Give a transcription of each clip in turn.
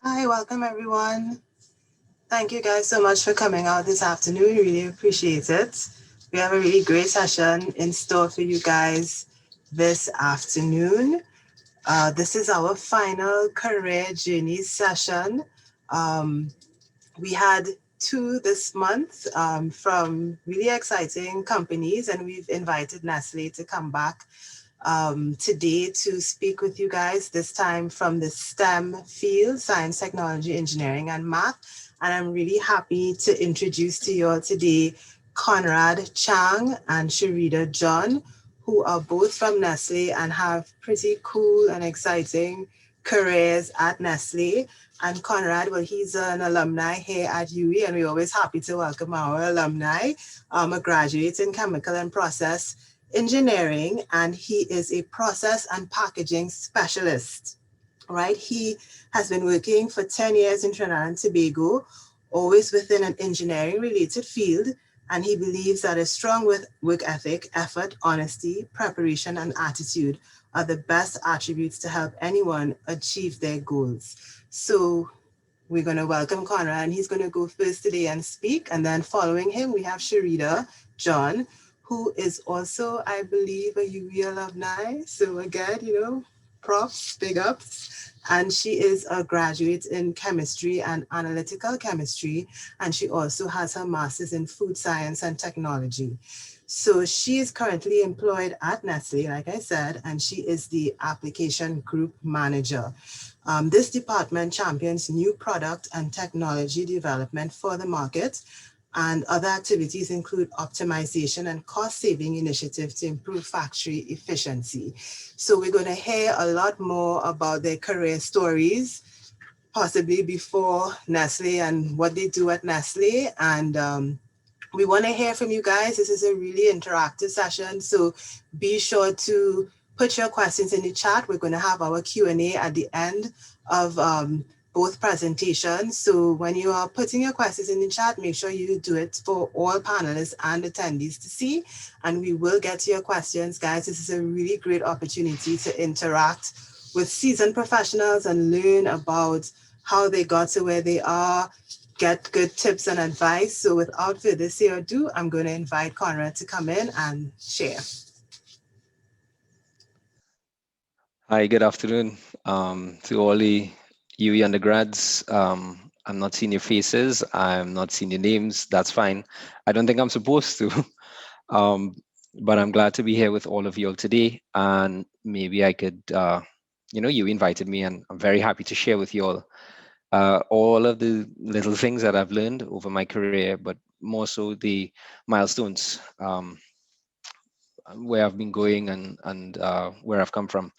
Hi, welcome everyone. Thank you guys so much for coming out this afternoon. Really appreciate it. We have a really great session in store for you guys this afternoon. This is our final career journey session. Um, we had two this month from really exciting companies, and we've invited Nestle to come back today to speak with you guys, this time from the STEM field, science, technology, engineering, and math. And I'm really happy to introduce to you all today Conrad, Chang, and Sherida John, who are both from Nestle and have pretty cool and exciting careers at Nestle. And Conrad, well, he's an alumni here at UE, and we're always happy to welcome our alumni, a graduate in chemical and process engineering, and he is a process and packaging specialist, right? He has been working for 10 years in Trinidad and Tobago, always within an engineering related field. And he believes that a strong work ethic, effort, honesty, preparation, and attitude are the best attributes to help anyone achieve their goals. So we're going to welcome Conrad, and he's going to go first today and speak. And then following him, we have Sherida John, who is also, I believe, a UV alumni. So again, props, big ups. And she is a graduate in chemistry and analytical chemistry. And she also has her master's in food science and technology. So she is currently employed at Nestle, like I said, and she is the application group manager. This department champions new product and technology development for the market, and other activities include optimization and cost-saving initiatives to improve factory efficiency. So we're going to hear a lot more about their career stories, possibly before Nestle and what they do at Nestle. And we want to hear from you guys. This is a really interactive session, so be sure to put your questions in the chat. We're going to have our Q&A at the end of both presentations. So when you are putting your questions in the chat, make sure you do it for all panelists and attendees to see. And we will get to your questions, guys. This is a really great opportunity to interact with seasoned professionals and learn about how they got to where they are, get good tips and advice. So without further ado, I'm going to invite Conrad to come in and share. Hi, good afternoon to all the UE undergrads. I'm not seeing your faces. I'm not seeing your names. That's fine. I don't think I'm supposed to. um, but I'm glad to be here with all of you all today. And maybe I could, you invited me, and I'm very happy to share with you all of the little things that I've learned over my career, but more so the milestones, where I've been going and where I've come from.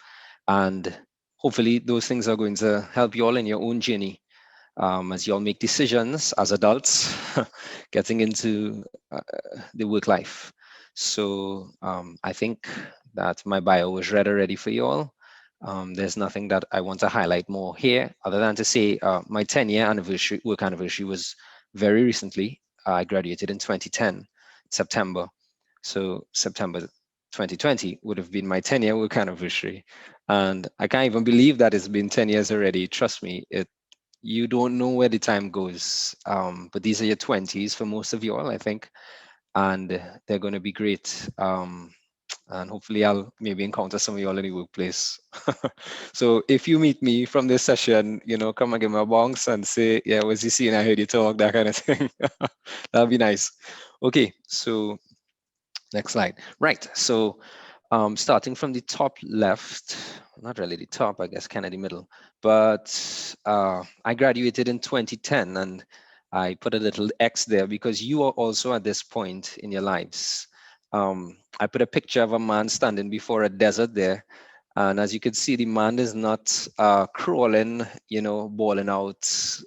And hopefully those things are going to help you all in your own journey, as you all make decisions as adults getting into the work life. So I think that my bio was read already for you all. There's nothing that I want to highlight more here other than to say my 10-year anniversary, work anniversary, was very recently. I graduated in 2010, September. So September 2020 would have been my 10-year work anniversary. And I can't even believe that it's been 10 years already. Trust me, you don't know where the time goes. But these are your 20s for most of you all, I think. And they're going to be great. And hopefully I'll maybe encounter some of you all in the workplace. So if you meet me from this session, come and give me a bounce and say, yeah, was you seeing? I heard you talk, that kind of thing. That'll be nice. Okay, so next slide. Right, so starting from the top left, not really the top, I guess kind of the middle, but I graduated in 2010, and I put a little X there because you are also at this point in your lives. I put a picture of a man standing before a desert there. And as you can see, the man is not crawling, bawling out,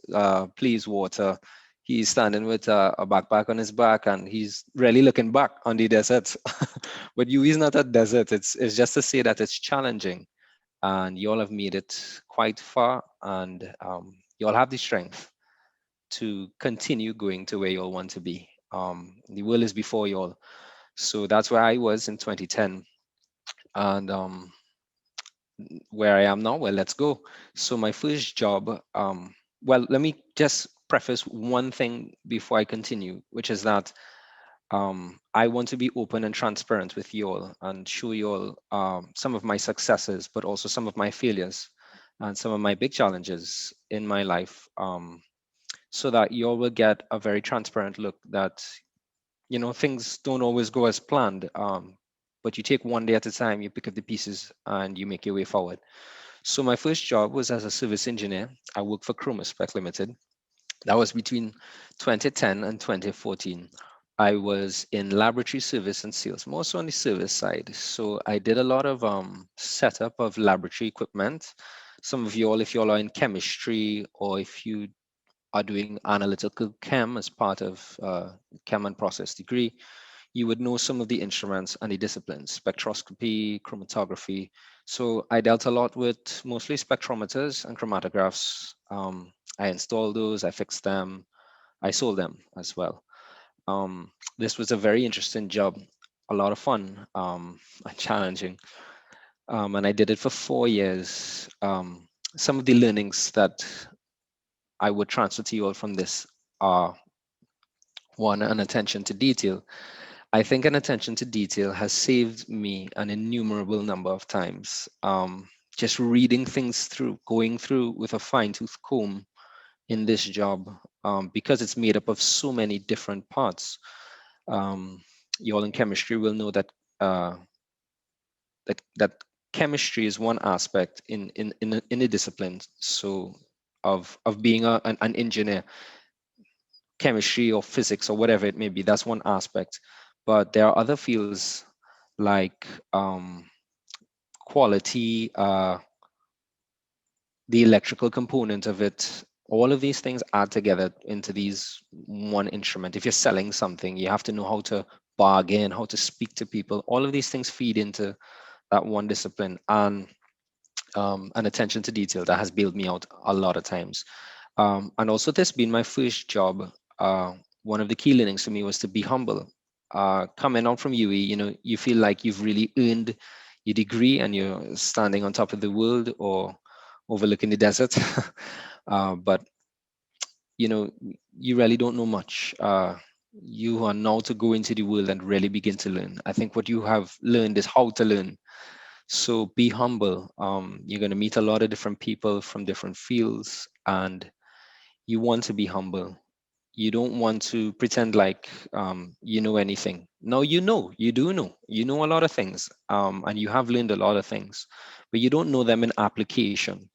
please water. He's standing with a backpack on his back, and he's really looking back on the desert. But you is not a desert. It's just to say that it's challenging, and you all have made it quite far, and you all have the strength to continue going to where you all want to be. The world is before you all. So that's where I was in 2010. And where I am now, well, let's go. So my first job Well, let me just preface one thing before I continue, which is that I want to be open and transparent with you all and show you all some of my successes, but also some of my failures and some of my big challenges in my life, so that you all will get a very transparent look that, things don't always go as planned. But you take one day at a time, you pick up the pieces, and you make your way forward. So my first job was as a service engineer. I worked for Chromaspec Limited. That was between 2010 and 2014. I was in laboratory service and sales, more so on the service side. So I did a lot of setup of laboratory equipment. Some of you all, if you all are in chemistry, or if you are doing analytical chem as part of chem and process degree, you would know some of the instruments and the disciplines, spectroscopy, chromatography. So I dealt a lot with mostly spectrometers and chromatographs. I installed those, I fixed them, I sold them as well. This was a very interesting job, a lot of fun, and challenging. And I did it for 4 years. Some of the learnings that I would transfer to you all from this are: one, an attention to detail. I think an attention to detail has saved me an innumerable number of times. Just reading things through, going through with a fine tooth comb in this job, because it's made up of so many different parts. Um, you all in chemistry will know that that chemistry is one aspect in a discipline. So of being an engineer, chemistry or physics or whatever it may be, that's one aspect. But there are other fields like quality, the electrical component of it. All of these things add together into these one instrument. If you're selling something, you have to know how to bargain, how to speak to people. All of these things feed into that one discipline, and an attention to detail that has bailed me out a lot of times. And also, this being my first job, one of the key learnings for me was to be humble. Coming out from UE, you feel like you've really earned your degree and you're standing on top of the world or overlooking the desert. But you know, you really don't know much. You are now to go into the world and really begin to learn. I think what you have learned is how to learn. So be humble. You're going to meet a lot of different people from different fields, and you want to be humble. You don't want to pretend like you know anything. No, you do know. You know a lot of things, and you have learned a lot of things, but you don't know them in application.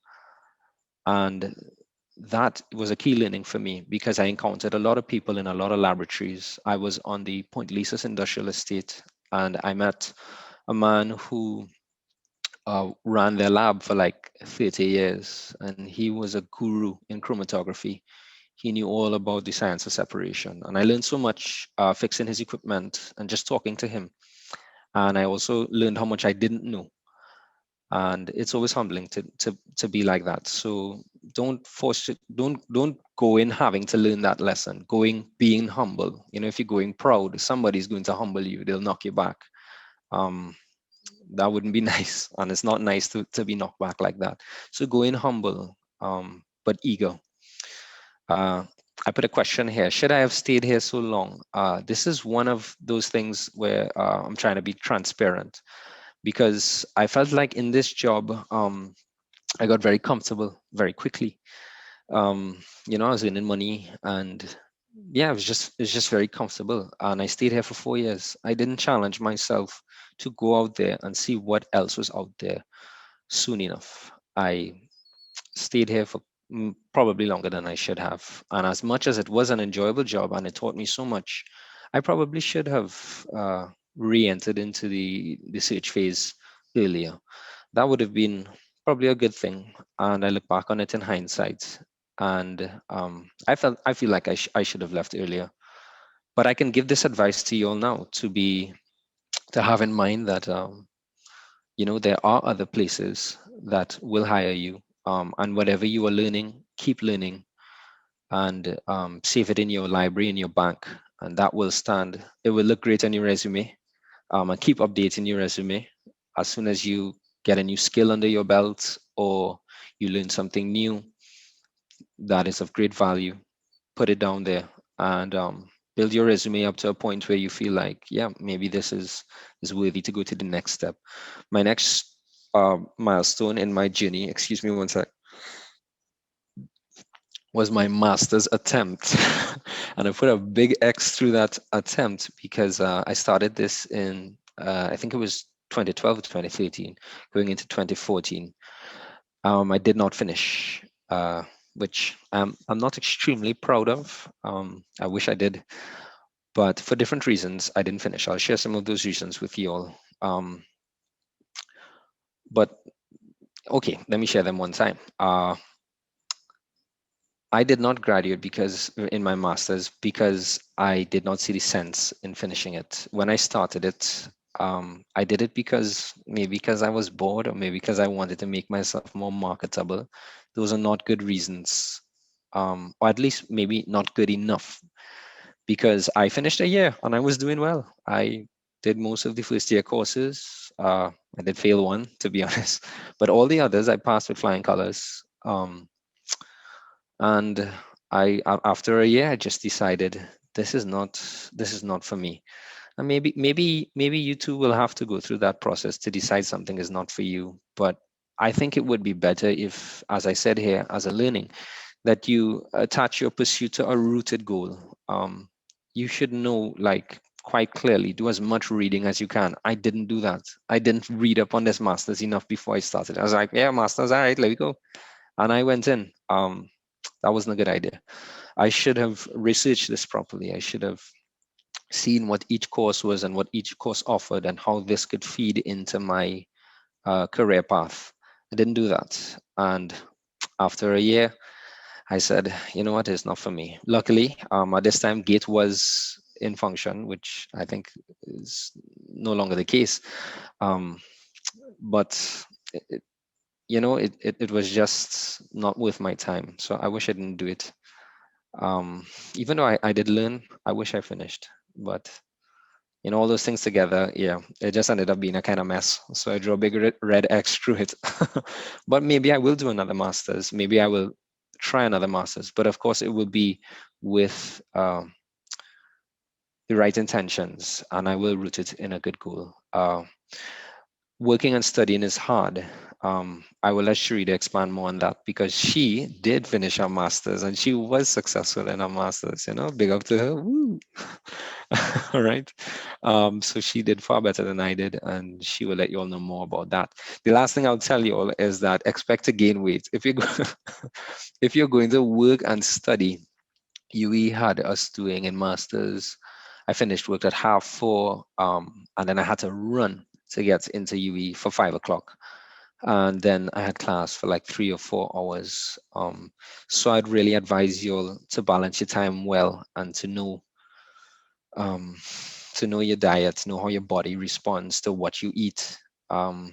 And that was a key learning for me because I encountered a lot of people in a lot of laboratories. I was on the Point Lisas industrial estate, and I met a man who ran their lab for like 30 years, and he was a guru in chromatography. He knew all about the science of separation, and I learned so much fixing his equipment and just talking to him. And I also learned how much I didn't know, and it's always humbling to be like that. So don't force it. Don't go in having to learn that lesson. Going being humble. If you're going proud, somebody's going to humble you. They'll knock you back. Um, that wouldn't be nice, and it's not nice to be knocked back like that. So go in humble, but eager. uh, I put a question here: should I have stayed here so long? This is one of those things where I'm trying to be transparent, because I felt like in this job, I got very comfortable very quickly. I was earning money, and yeah, it's just very comfortable. And I stayed here for 4 years. I didn't challenge myself to go out there and see what else was out there soon enough. I stayed here for probably longer than I should have. And as much as it was an enjoyable job and it taught me so much, I probably should have re-entered into the search phase earlier. That would have been probably a good thing. And I look back on it in hindsight, and I feel like I should have left earlier. But I can give this advice to you all now to have in mind that there are other places that will hire you, and whatever you are learning, keep learning, and save it in your library, in your bank, and that will stand. It will look great on your resume, and keep updating your resume as soon as you get a new skill under your belt or you learn something new. that is of great value, put it down there, and build your resume up to a point where you feel like, yeah, maybe this is worthy to go to the next step. My next milestone in my journey, excuse me one sec, was my master's attempt. And I put a big X through that attempt because I started this in, I think it was 2012 or 2013, going into 2014. I did not finish, which I'm not extremely proud of. I wish I did, but for different reasons, I didn't finish. I'll share some of those reasons with you all. But okay, let me share them one time. I did not graduate because in my master's because I did not see the sense in finishing it. When I started it, I did it because maybe because I was bored or maybe because I wanted to make myself more marketable. Those are not good reasons, or at least maybe not good enough because I finished a year and I was doing well. I did most of the first year courses. I did fail one, to be honest, but all the others I passed with flying colors. And after a year I just decided this is not for me. And maybe you too will have to go through that process to decide something is not for you. But I think it would be better if, as I said here, as a learning, that you attach your pursuit to a rooted goal. You should know, like, quite clearly, do as much reading as you can. I didn't do that. I didn't read up on this master's enough before I started. I was like, yeah, master's, all right, let me go. And I went in. That wasn't a good idea. I should have researched this properly. I should have seen what each course was and what each course offered and how this could feed into my career path. I didn't do that. And after a year, I said, you know what, it's not for me. Luckily, at this time, Gate was in function, which I think is no longer the case. Um, but it was just not worth my time. So I wish I didn't do it. Even though I did learn, I wish I finished. But all those things together, yeah, it just ended up being a kind of mess. So I drew a big red X through it. But maybe I will do another master's. Maybe I will try another master's. But of course, it will be with the right intentions, and I will root it in a good goal. Working and studying is hard. I will let Sherida expand more on that because she did finish her master's and she was successful in her master's. Big up to her. Woo. All right. So she did far better than I did, and she will let you all know more about that. The last thing I'll tell you all is that expect to gain weight if if you're going to work and study. UE had us doing in masters. I finished work at 4:30, and then I had to run to get into UE for 5 o'clock. And then I had class for like 3 or 4 hours. So I'd really advise you all to balance your time well and um, to know your diet, know how your body responds to what you eat, and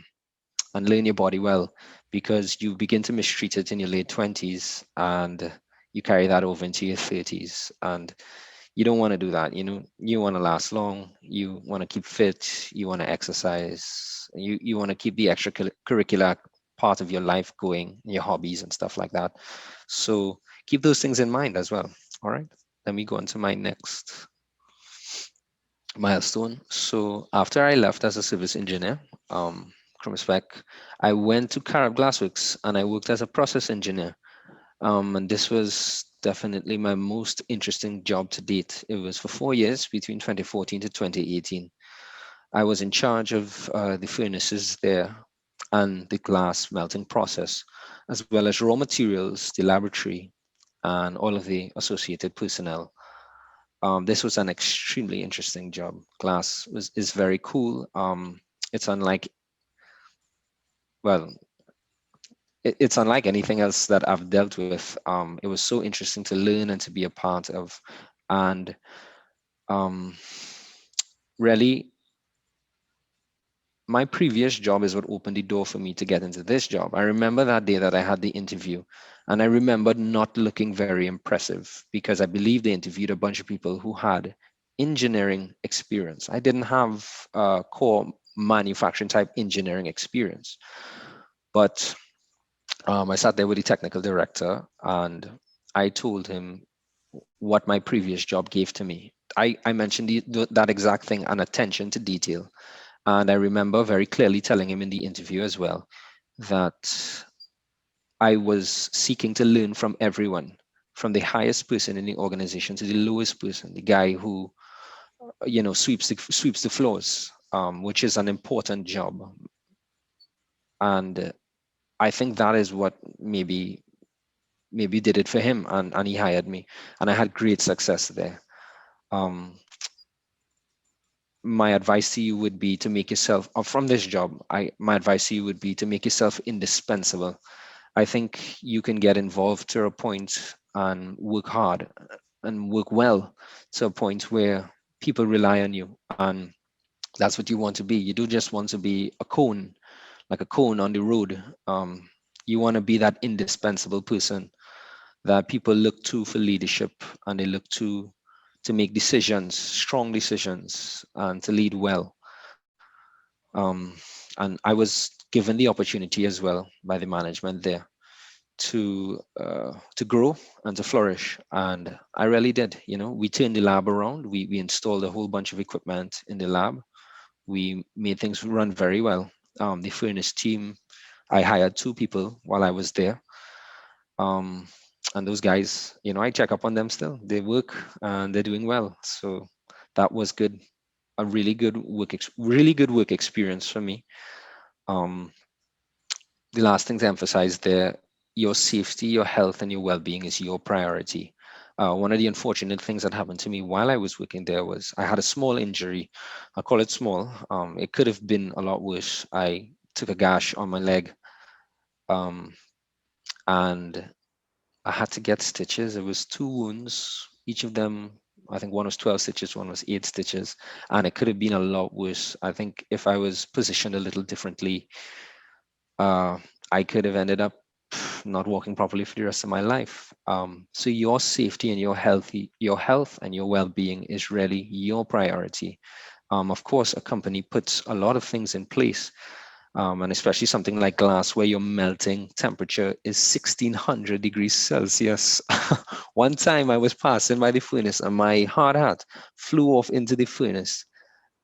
learn your body well, because you begin to mistreat it in your late 20s and you carry that over into your 30s. And you don't want to do that. You want to last long, you want to keep fit, you want to exercise, you want to keep the extracurricular part of your life going, your hobbies and stuff like that. So keep those things in mind as well. All right, let me go on to my next milestone. So after I left as a service engineer from spec, I went to Carib Glassworks and I worked as a process engineer. And this was definitely my most interesting job to date. It was for 4 years, between 2014 to 2018. I was in charge of the furnaces there and the glass melting process, as well as raw materials, the laboratory, and all of the associated personnel. This was an extremely interesting job. Glass is very cool. It's unlike, well, it's unlike anything else that I've dealt with. It was so interesting to learn and to be a part of, and um, really, my previous job is what opened the door for me to get into this job. I remember that day that I had the interview, and I remembered not looking very impressive because I believe they interviewed a bunch of people who had engineering experience. I didn't have core manufacturing type engineering experience, but I sat there with the technical director, and I told him what my previous job gave to me. I mentioned that exact thing, and attention to detail. And I remember very clearly telling him in the interview as well that I was seeking to learn from everyone, from the highest person in the organization to the lowest person, the guy who sweeps the floors, which is an important job. And I think that is what maybe did it for him, and he hired me, and I had great success there. Um, my advice to you would be to make yourself from this job. My advice to you would be to make yourself indispensable. I think you can get involved to a point and work hard and work well to a point where people rely on you, and that's what you want to be. You don't just want to be a cone, like a cone on the road. You want to be that indispensable person that people look to for leadership, and they look to make decisions, strong decisions, and to lead well. Um, and I was given the opportunity as well by the management there to grow and to flourish, and I really did. We turned the lab around. We installed a whole bunch of equipment in the lab. We made things run very well. The furnace team, I hired 2 people while I was there. um, and those guys, I check up on them still. They work and they're doing well, so that was good. A really good work experience for me. um, the last thing to emphasize there: your safety, your health, and your well-being is your priority. One of the unfortunate things that happened to me while I was working there was I had a small injury. I call it small. It could have been a lot worse. I took a gash on my leg, um, and I had to get stitches. It was 2 wounds, each of them. I think one was 12 stitches, one was 8 stitches, and it could have been a lot worse. I think if I was positioned a little differently, uh, I could have ended up not walking properly for the rest of my life. So your safety and your health and your well-being is really your priority. Of course, a company puts a lot of things in place, and especially something like glass, where your melting temperature is 1600 degrees Celsius. One time I was passing by the furnace and my hard hat flew off into the furnace,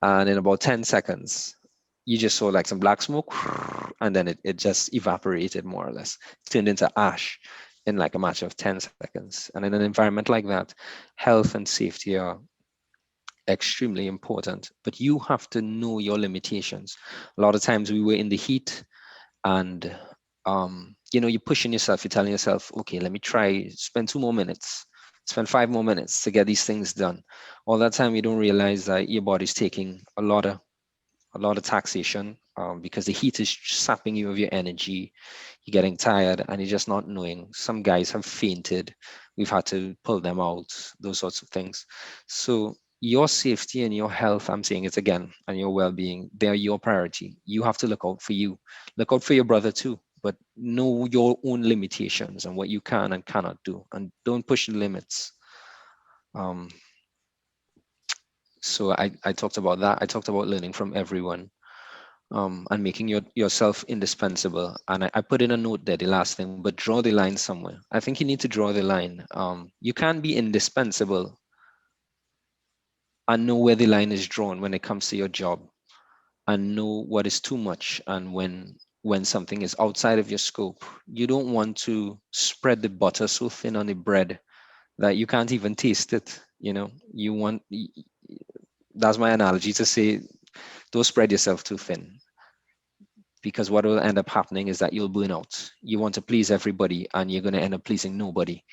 and in about 10 seconds, you just saw like some black smoke, and then it just evaporated more or less, turned into ash in like a matter of 10 seconds. And in an environment like that, health and safety are extremely important, but you have to know your limitations. A lot of times we were in the heat, and you're pushing yourself, you're telling yourself, okay, let me try, spend 2 more minutes, spend 5 more minutes to get these things done. All that time you don't realize that your body's taking a lot of taxation, because the heat is sapping you of your energy. You're getting tired and you're just not knowing. Some guys have fainted. We've had to pull them out, those sorts of things. So your safety and your health, I'm saying it again, and your well-being, they're your priority. You have to look out for you. Look out for your brother too, but know your own limitations and what you can and cannot do, and don't push the limits. Um, so I talked about that. I talked about learning from everyone, and making yourself indispensable. And I put in a note there, the last thing, but draw the line somewhere. I think you need to draw the line. You can be indispensable and know where the line is drawn when it comes to your job, and know what is too much, and when something is outside of your scope. You don't want to spread the butter so thin on the bread that you can't even taste it. You want, that's my analogy to say, don't spread yourself too thin, because what will end up happening is that you'll burn out. You want to please everybody and you're going to end up pleasing nobody.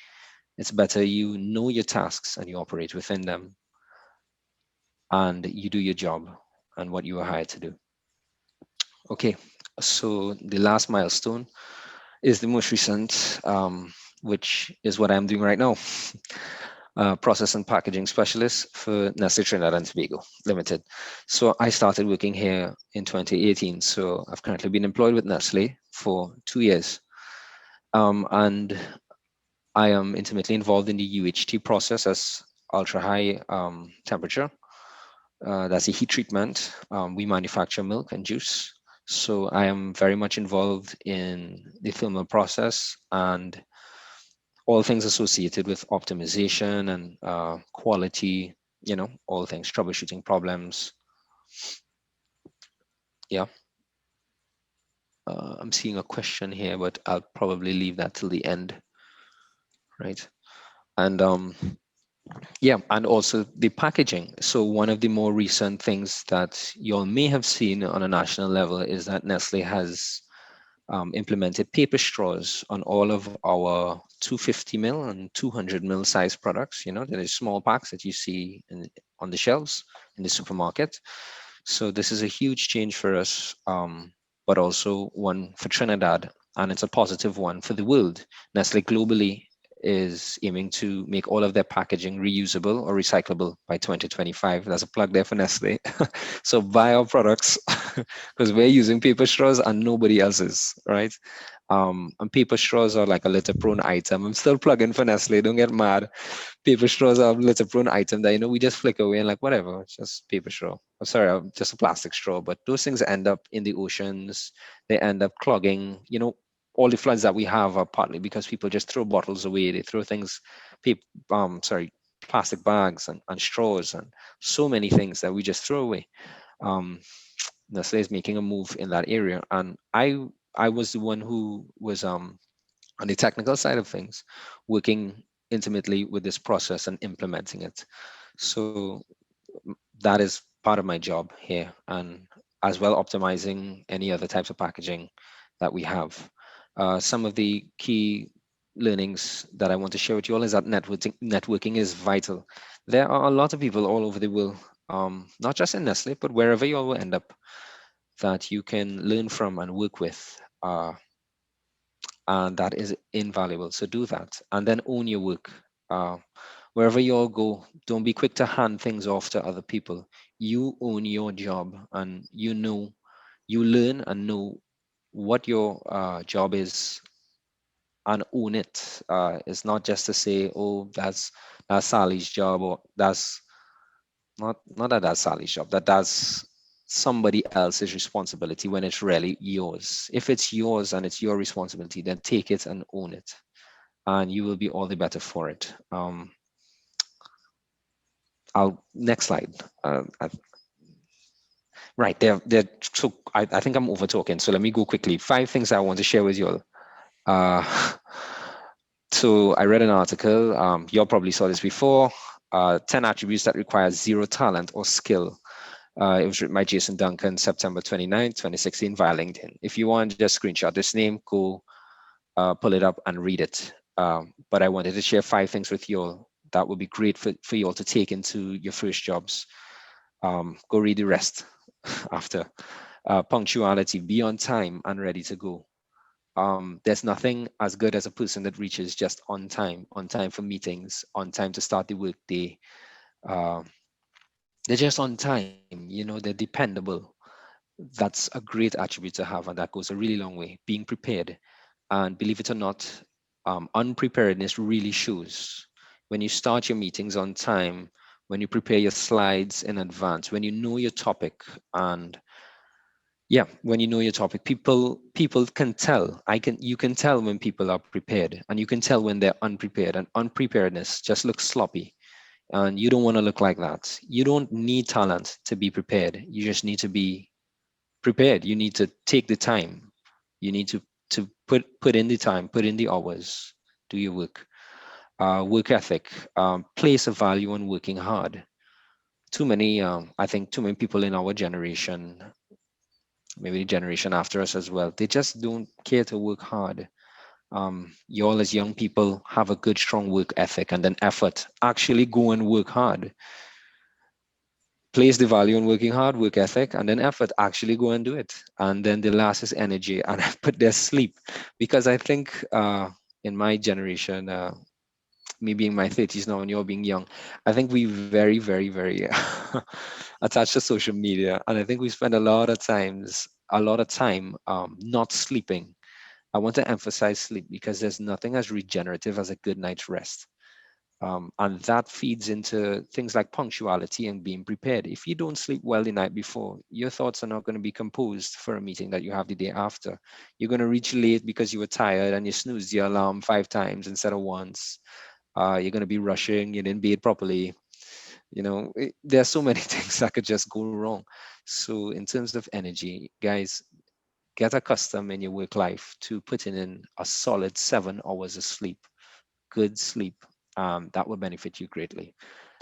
It's better you know your tasks and you operate within them, and you do your job and what you are hired to do. Okay, so the last milestone is the most recent, which is what I'm doing right now. Process and packaging specialist for Nestle Trinidad and Tobago Limited. So I started working here in 2018. So I've currently been employed with Nestle for 2 years. And I am intimately involved in the UHT process as ultra high temperature. That's a heat treatment. We manufacture milk and juice. So I am very much involved in the thermal process and all things associated with optimization and quality, all things troubleshooting problems. Yeah. I'm seeing a question here, but I'll probably leave that till the end, right? And yeah, and also the packaging. So one of the more recent things that you all may have seen on a national level is that Nestle has implemented paper straws on all of our 250 ml and 200 ml size products. There is small packs that you see on the shelves in the supermarket. So this is a huge change for us, but also one for Trinidad, and it's a positive one for the world. Nestle globally is aiming to make all of their packaging reusable or recyclable by 2025. There's a plug there for Nestle. So buy our products because we're using paper straws and nobody else is, right? And paper straws are like a litter prone item. I'm still plugging for Nestle, don't get mad. Paper straws are a litter prone item that, we just flick away and like, whatever, it's just paper straw. Oh, sorry, just a plastic straw. But those things end up in the oceans. They end up clogging, all the floods that we have are partly because people just throw bottles away. They throw things, plastic bags and straws and so many things that we just throw away. Um, Nestle is making a move in that area, and I was the one who was on the technical side of things, working intimately with this process and implementing it. So that is part of my job here, and as well optimizing any other types of packaging that we have. Some of the key learnings that I want to share with you all is that networking is vital. There are a lot of people all over the world, not just in Nestle, but wherever you all will end up, that you can learn from and work with. And that is invaluable. So do that, and then own your work. Uh, Wherever you all go, don't be quick to hand things off to other people. You own your job, and you learn and know what your job is, and own it. It's not just to say, "Oh, that's Sally's job," or that's not that that's Sally's job. That's somebody else's responsibility when it's really yours. If it's yours and it's your responsibility, then take it and own it, and you will be all the better for it. I'll next slide. Right there. So I think I'm over talking. So let me go quickly. 5 things I want to share with you all. Uh, so I read an article. You all probably saw this before. 10 attributes that require zero talent or skill. It was written by Jason Duncan, September 29, 2016, via LinkedIn. If you want, just screenshot this name, go pull it up and read it. But I wanted to share 5 things with you all that would be great for you all to take into your first jobs. Go read the rest after. Punctuality, be on time and ready to go. There's nothing as good as a person that reaches just on time for meetings, on time to start the workday. Uh, they're just on time, they're dependable. That's a great attribute to have, and that goes a really long way. Being prepared, and believe it or not, unpreparedness really shows. When you start your meetings on time, when you prepare your slides in advance, when you know your topic, and yeah, when you know your topic, people can tell. You can tell when people are prepared, and you can tell when they're unprepared. And unpreparedness just looks sloppy, and you don't want to look like that. You don't need talent to be prepared. You just need to be prepared. You need to take the time. You need to put in the time, put in the hours, do your work. Work ethic, place a value on working hard. I think too many people in our generation, maybe the generation after us as well, they just don't care to work hard. You all as young people have a good, strong work ethic and an effort. Actually go and work hard. Place the value on working hard, work ethic, and then effort. Actually go and do it. And then the last is energy, and I put their sleep, because I think in my generation, me being my 30s now and you're being young, I think we very, very, very attached to social media, and I think we spend a lot of time not sleeping. I want to emphasize sleep because there's nothing as regenerative as a good night's rest. And that feeds into things like punctuality and being prepared. If you don't sleep well the night before, your thoughts are not going to be composed for a meeting that you have the day after. You're going to reach late because you were tired and you snoozed the alarm 5 times instead of once. You're going to be rushing, you didn't bathe properly. There are so many things that could just go wrong. So in terms of energy, guys, get accustomed in your work life to putting in a solid 7 hours of sleep, good sleep. That will benefit you greatly.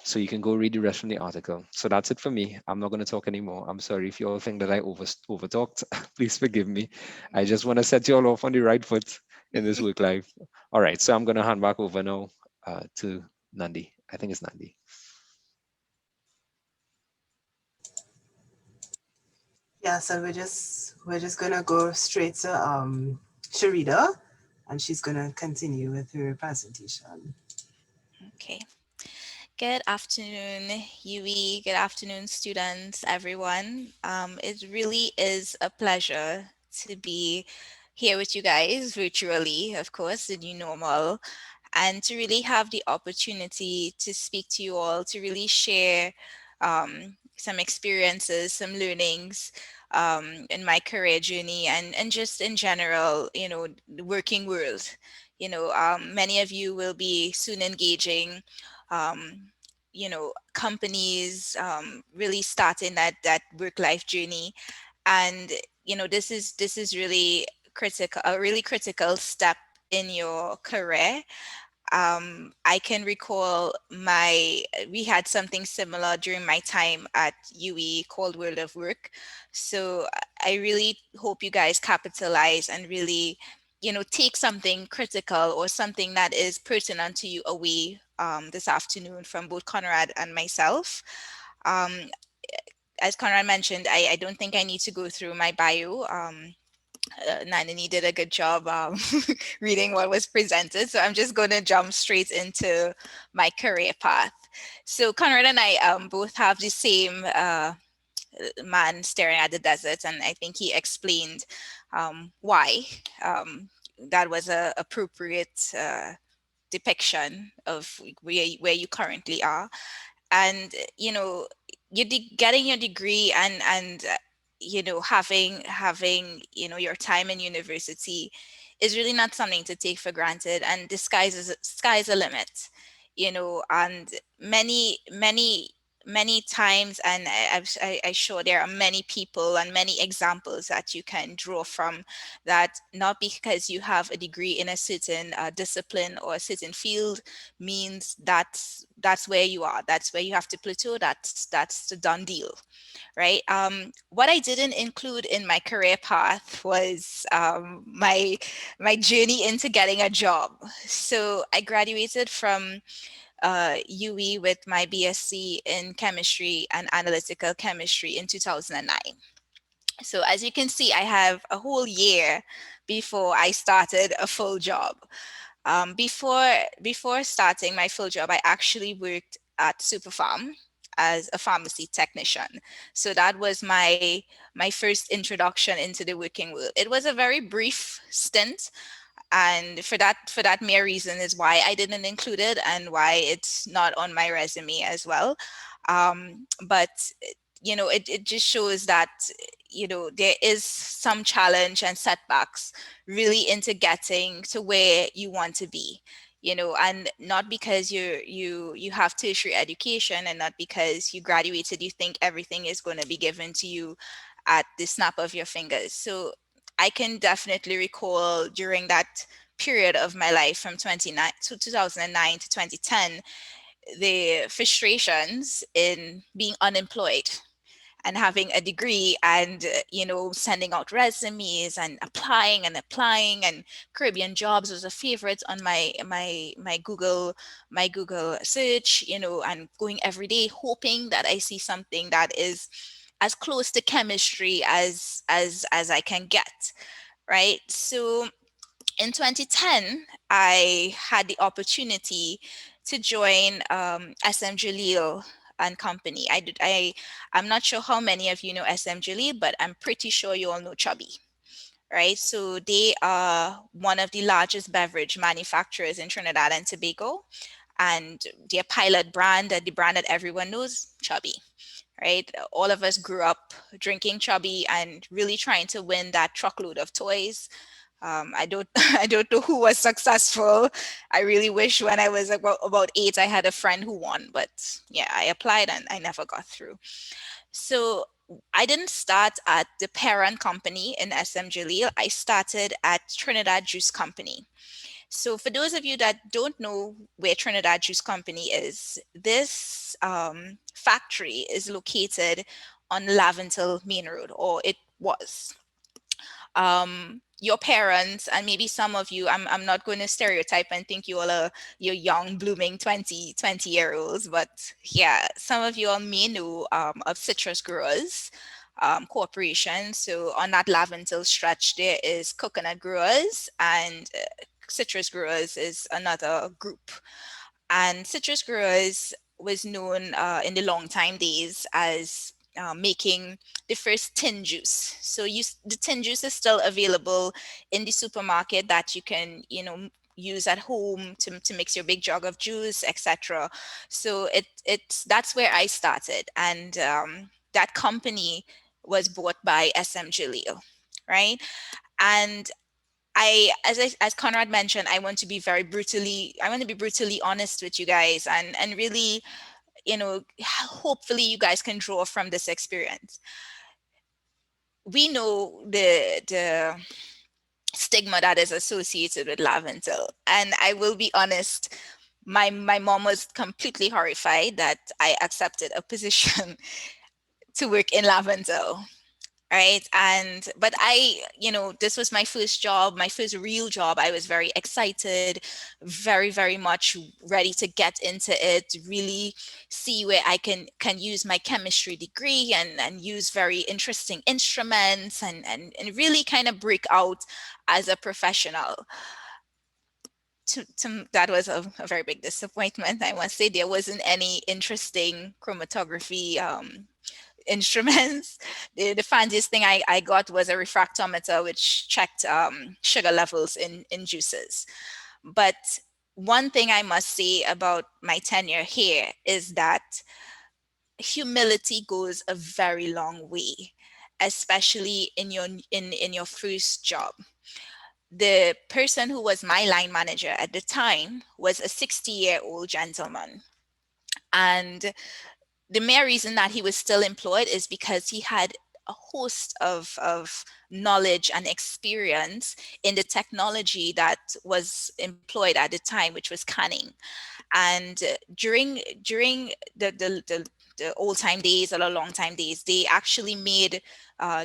So you can go read the rest from the article. So that's it for me. I'm not going to talk anymore. I'm sorry if you all think that I over talked. Please forgive me. I just want to set you all off on the right foot in this work life. All right. So I'm going to hand back over now to Nandi. I think it's Nandi. Yeah, so we're just gonna go straight to Sherida, and she's gonna continue with her presentation. Okay. Good afternoon, Yui. Good afternoon, students, everyone. It really is a pleasure to be here with you guys virtually, of course, the new normal, and to really have the opportunity to speak to you all, to really share some experiences, some learnings in my career journey, and just in general, the working world. Many of you will be soon engaging companies really starting that work life journey, and this is really critical, a really critical step in your career. I can recall we had something similar during my time at UE called World of Work. So I really hope you guys capitalize and really, take something critical or something that is pertinent to you away this afternoon from both Conrad and myself. Um, as Conrad mentioned, I don't think I need to go through my bio. Nanini did a good job reading what was presented. So I'm just going to jump straight into my career path. So Conrad and I both have the same man staring at the desert, and I think he explained why that was a appropriate depiction of where you currently are. And getting your degree and having your time in university is really not something to take for granted, and the sky's a limit. And many times, and I sure there are many people and many examples that you can draw from, that not because you have a degree in a certain discipline or a certain field means that's where you are, that's where you have to plateau, that's the done deal, right? What I didn't include in my career path was my journey into getting a job. So I graduated from UE with my BSc in chemistry and analytical chemistry in 2009. So as you can see, I have a whole year before I started a full job. Before starting my full job, I actually worked at Superfarm as a pharmacy technician. So that was my first introduction into the working world. It was a very brief stint, and for that mere reason is why I didn't include it and why it's not on my resume as well. But it just shows that there is some challenge and setbacks really into getting to where you want to be. And not because you have tertiary education, and not because you graduated you think everything is going to be given to you at the snap of your fingers. So I can definitely recall during that period of my life from 2009 to 2010, the frustrations in being unemployed and having a degree, and sending out resumes and applying, and Caribbean jobs was a favorite on my Google search, and going every day hoping that I see something that is as close to chemistry as I can get, right? So in 2010, I had the opportunity to join SM Jalil and Company. I'm not sure how many of you know SM Jalil, but I'm pretty sure you all know Chubby, right? So they are one of the largest beverage manufacturers in Trinidad and Tobago. And their pilot brand, the brand that everyone knows, Chubby, right? All of us grew up drinking Chubby and really trying to win that truckload of toys. I don't I don't know who was successful. I really wish when I was about 8, I had a friend who won, but yeah, I applied and I never got through. So I didn't start at the parent company in SM Jaleel. I started at Trinidad Juice Company. So for those of you that don't know where Trinidad Juice Company is, this factory is located on Laventil Main Road, or it was. Your parents and maybe some of you, I'm not going to stereotype and think you all are you're young blooming 20 year olds, but yeah, some of you all may know of Citrus Growers Corporation. So on that Laventil stretch there is Coconut Growers, and Citrus Growers is another group. And Citrus Growers was known in the long time days as making the first tin juice. So the tin juice is still available in the supermarket that you can, use at home to mix your big jug of juice, etc. So it's that's where I started, and that company was bought by SM Jaleel, right? And as Conrad mentioned, I want to be brutally honest with you guys, and really, hopefully you guys can draw from this experience. We know the stigma that is associated with Laventil, and I will be honest, my mom was completely horrified that I accepted a position to work in Laventil, right? And but this was my first job, my first real job. I was very excited, very very much ready to get into it, really see where I can use my chemistry degree and use very interesting instruments, and really kind of break out as a professional. That was a very big disappointment, I must say. There wasn't any interesting chromatography instruments. The fanciest thing I got was a refractometer, which checked sugar levels in juices. But one thing I must say about my tenure here is that humility goes a very long way, especially in your first job. The person who was my line manager at the time was a 60-year-old gentleman. And the mere reason that he was still employed is because he had a host of knowledge and experience in the technology that was employed at the time, which was canning. And during the old time days or the long time days, they actually made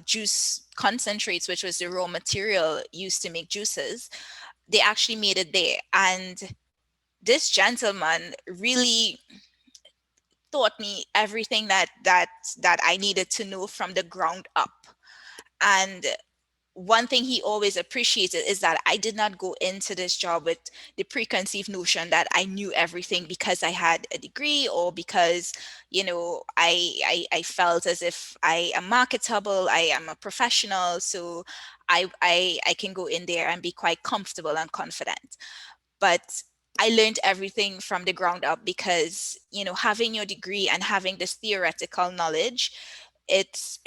juice concentrates, which was the raw material used to make juices. They actually made it there. And this gentleman really taught me everything that I needed to know from the ground up. And one thing he always appreciated is that I did not go into this job with the preconceived notion that I knew everything because I had a degree, or because, I felt as if I am marketable, I am a professional, so I can go in there and be quite comfortable and confident. But I learned everything from the ground up because, having your degree and having this theoretical knowledge, it's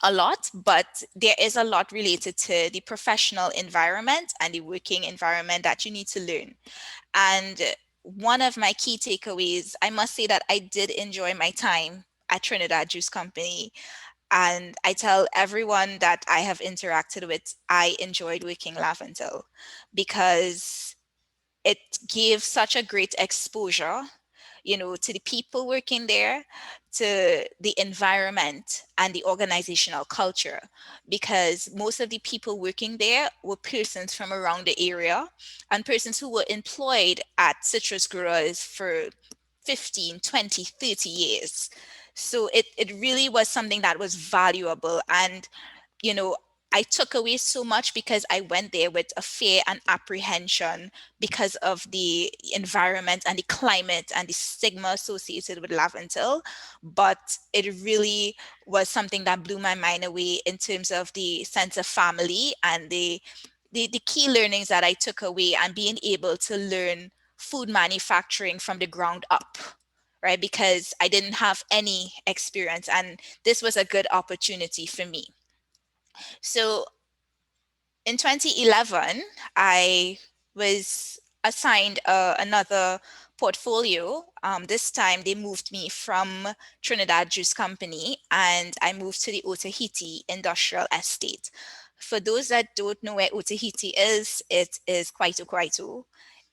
a lot, but there is a lot related to the professional environment and the working environment that you need to learn. And one of my key takeaways, I must say that I did enjoy my time at Trinidad Juice Company. And I tell everyone that I have interacted with, I enjoyed working Laventil because it gave such a great exposure, to the people working there, to the environment and the organizational culture, because most of the people working there were persons from around the area and persons who were employed at citrus growers for 15, 20, 30 years. So it really was something that was valuable. And, you know, I took away so much because I went there with a fear and apprehension because of the environment and the climate and the stigma associated with Laventil. But it really was something that blew my mind away in terms of the sense of family and the the key learnings that I took away, and being able to learn food manufacturing from the ground up, right? Because I didn't have any experience, and this was a good opportunity for me. So in 2011, I was assigned another portfolio. This time they moved me from Trinidad Juice Company, and I moved to the Otahiti Industrial Estate. For those that don't know where Otahiti is, it is Kwaito.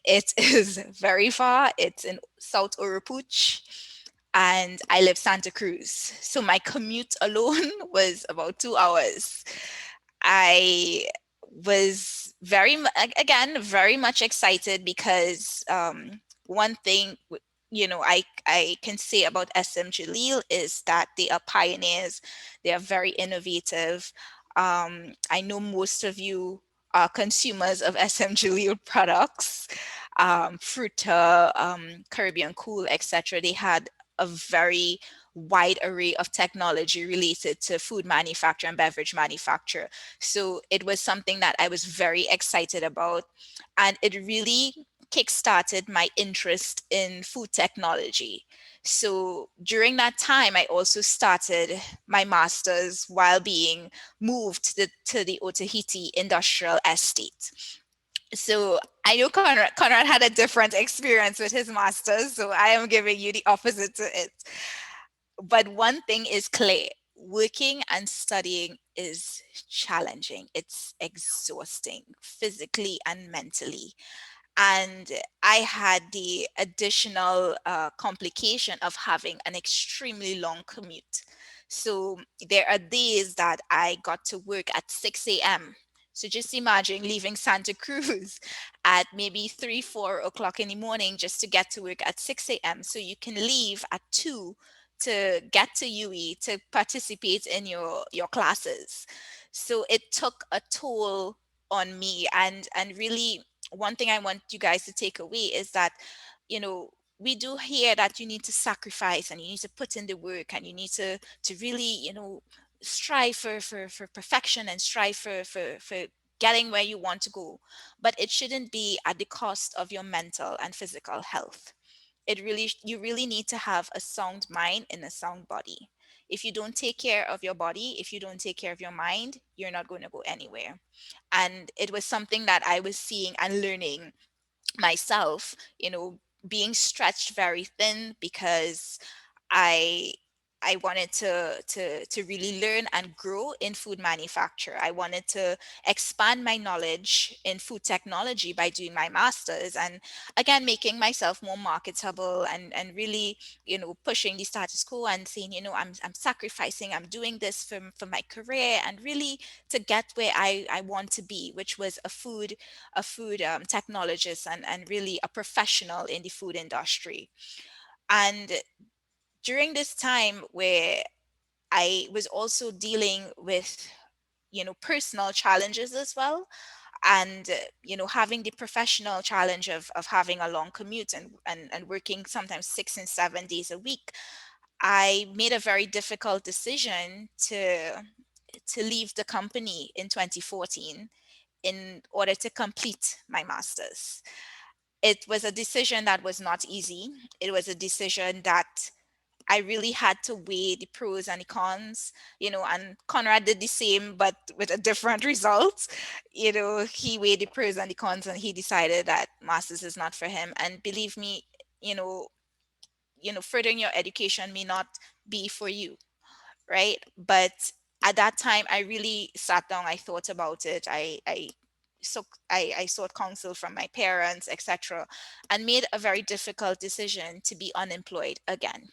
It is very far. It's in South Urupuch, and I live Santa Cruz. So my commute alone was about 2 hours. I was again very much excited because one thing I can say about SM Jalil is that they are pioneers. They are very innovative. I know most of you are consumers of SM Jalil products, Fruta, Caribbean Cool, etc. They had a very wide array of technology related to food manufacture and beverage manufacture. So it was something that I was very excited about. And it really kickstarted my interest in food technology. So during that time, I also started my master's while being moved to the Otahiti Industrial Estate. So I know Conrad had a different experience with his master's, so I am giving you the opposite to it. But one thing is clear: working and studying is challenging. It's exhausting physically and mentally. And I had the additional complication of having an extremely long commute. So there are days that I got to work at 6 a.m. So just imagine leaving Santa Cruz at maybe 3, 4 o'clock in the morning just to get to work at 6 a.m. So you can leave at 2 to get to UE to participate in your classes. So it took a toll on me, and really one thing I want you guys to take away is that, we do hear that you need to sacrifice and you need to put in the work and you need to really, strive for perfection and strive for getting where you want to go. But it shouldn't be at the cost of your mental and physical health. You really need to have a sound mind and a sound body. If you don't take care of your body, if you don't take care of your mind, you're not going to go anywhere. And it was something that I was seeing and learning myself, being stretched very thin because I I wanted to really learn and grow in food manufacture. I wanted to expand my knowledge in food technology by doing my masters, and again making myself more marketable, and really, pushing the status quo and saying, I'm sacrificing, I'm doing this for my career, and really to get where I want to be, which was a food technologist, and really a professional in the food industry. And during this time where I was also dealing with, personal challenges as well, and having the professional challenge of having a long commute, and working sometimes 6 and 7 days a week, I made a very difficult decision to leave the company in 2014 in order to complete my master's. It was a decision that was not easy. It was a decision that I really had to weigh the pros and the cons, and Conrad did the same, but with a different result. He weighed the pros and the cons, and he decided that masters is not for him. And believe me, you know, furthering your education may not be for you, right? But at that time, I really sat down, I thought about it. I sought counsel from my parents, etc., and made a very difficult decision to be unemployed again.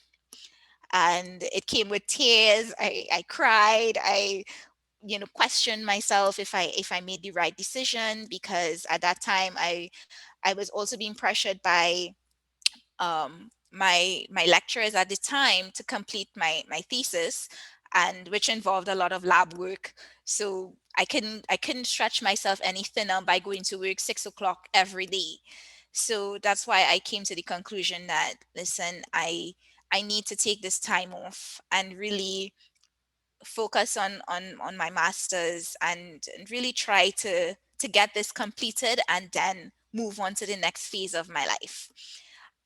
And it came with tears. I cried. I questioned myself if I made the right decision, because at that time I was also being pressured by my lecturers at the time to complete my thesis, and which involved a lot of lab work. So I couldn't stretch myself any thinner by going to work 6 o'clock every day. So that's why I came to the conclusion that, listen, I need to take this time off and really focus on my masters, and really try to to get this completed and then move on to the next phase of my life.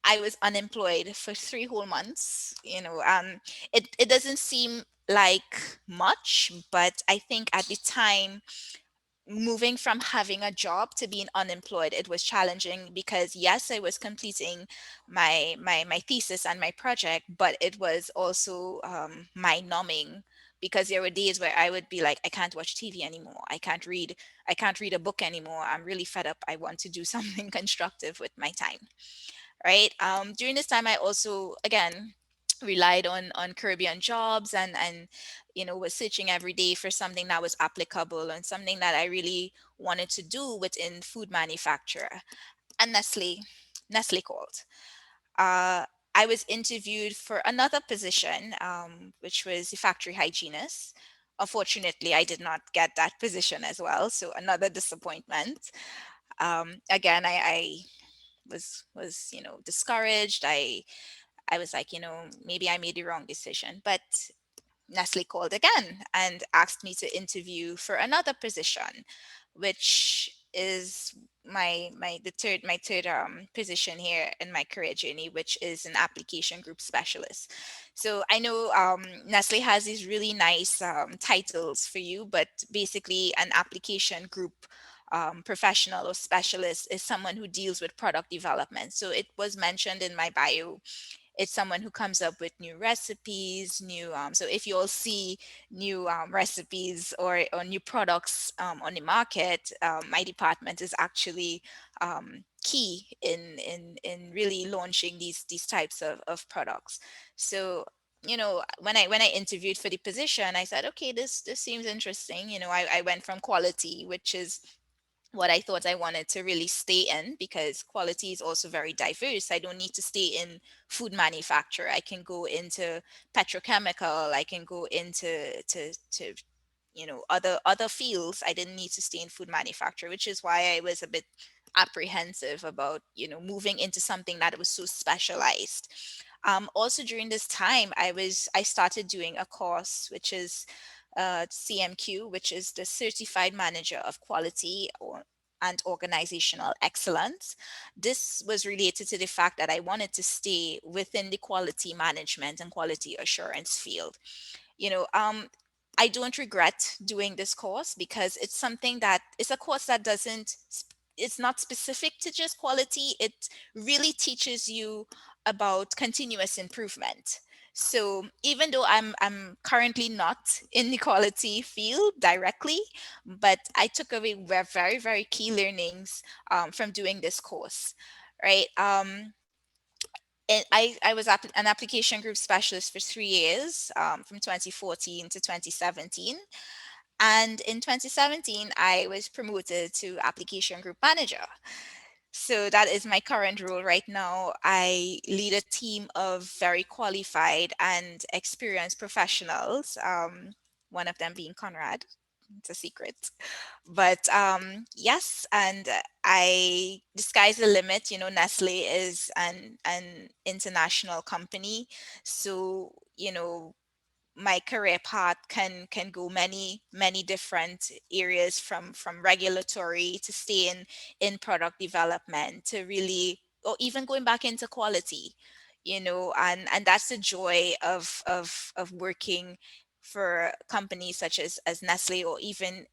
I was unemployed for 3 whole months. It doesn't seem like much, but I think at the time, moving from having a job to being unemployed, it was challenging because yes, I was completing my thesis and my project, but it was also mind numbing, because there were days where I would be like, I can't watch TV anymore, I can't read a book anymore, I'm really fed up, I want to do something constructive with my time, right? During this time, I also again relied on Caribbean jobs, and was searching every day for something that was applicable and something that I really wanted to do within food manufacture. And Nestle called. Uh, I was interviewed for another position, which was a factory hygienist. Unfortunately, I did not get that position as well, so another disappointment. Again, I was discouraged. I was like, maybe I made the wrong decision. But Nestle called again and asked me to interview for another position, which is my third position here in my career journey, which is an application group specialist. So I know Nestle has these really nice titles for you, but basically an application group professional or specialist is someone who deals with product development. So it was mentioned in my bio, it's someone who comes up with new recipes, so if you all see new recipes or new products on the market, my department is actually key in really launching these types of products. So when I interviewed for the position, I said, okay, this seems interesting. I went from quality, which is what I thought I wanted to really stay in, because quality is also very diverse. I don't need to stay in food manufacture. I can go into petrochemical. I can go into other fields. I didn't need to stay in food manufacture, which is why I was a bit apprehensive about moving into something that was so specialized. Also during this time, I started doing a course which is CMQ, which is the Certified Manager of Quality and Organizational Excellence. This was related to the fact that I wanted to stay within the quality management and quality assurance field. you know um I don't regret doing this course, because it's a course that it's not specific to just quality. It really teaches you about continuous improvement. So even though I'm currently not in the quality field directly, but I took away very, very key learnings from doing this course, right? And I was an application group specialist for 3 years, from 2014 to 2017. And in 2017, I was promoted to application group manager. So that is my current role right now. I lead a team of very qualified and experienced professionals, one of them being Conrad. It's a secret. But yes, and the sky's the limit. Nestle is an international company. So, my career path can go many different areas, from regulatory to stay in product development to really, or even going back into quality. And that's the joy of working for companies such as Nestle, or even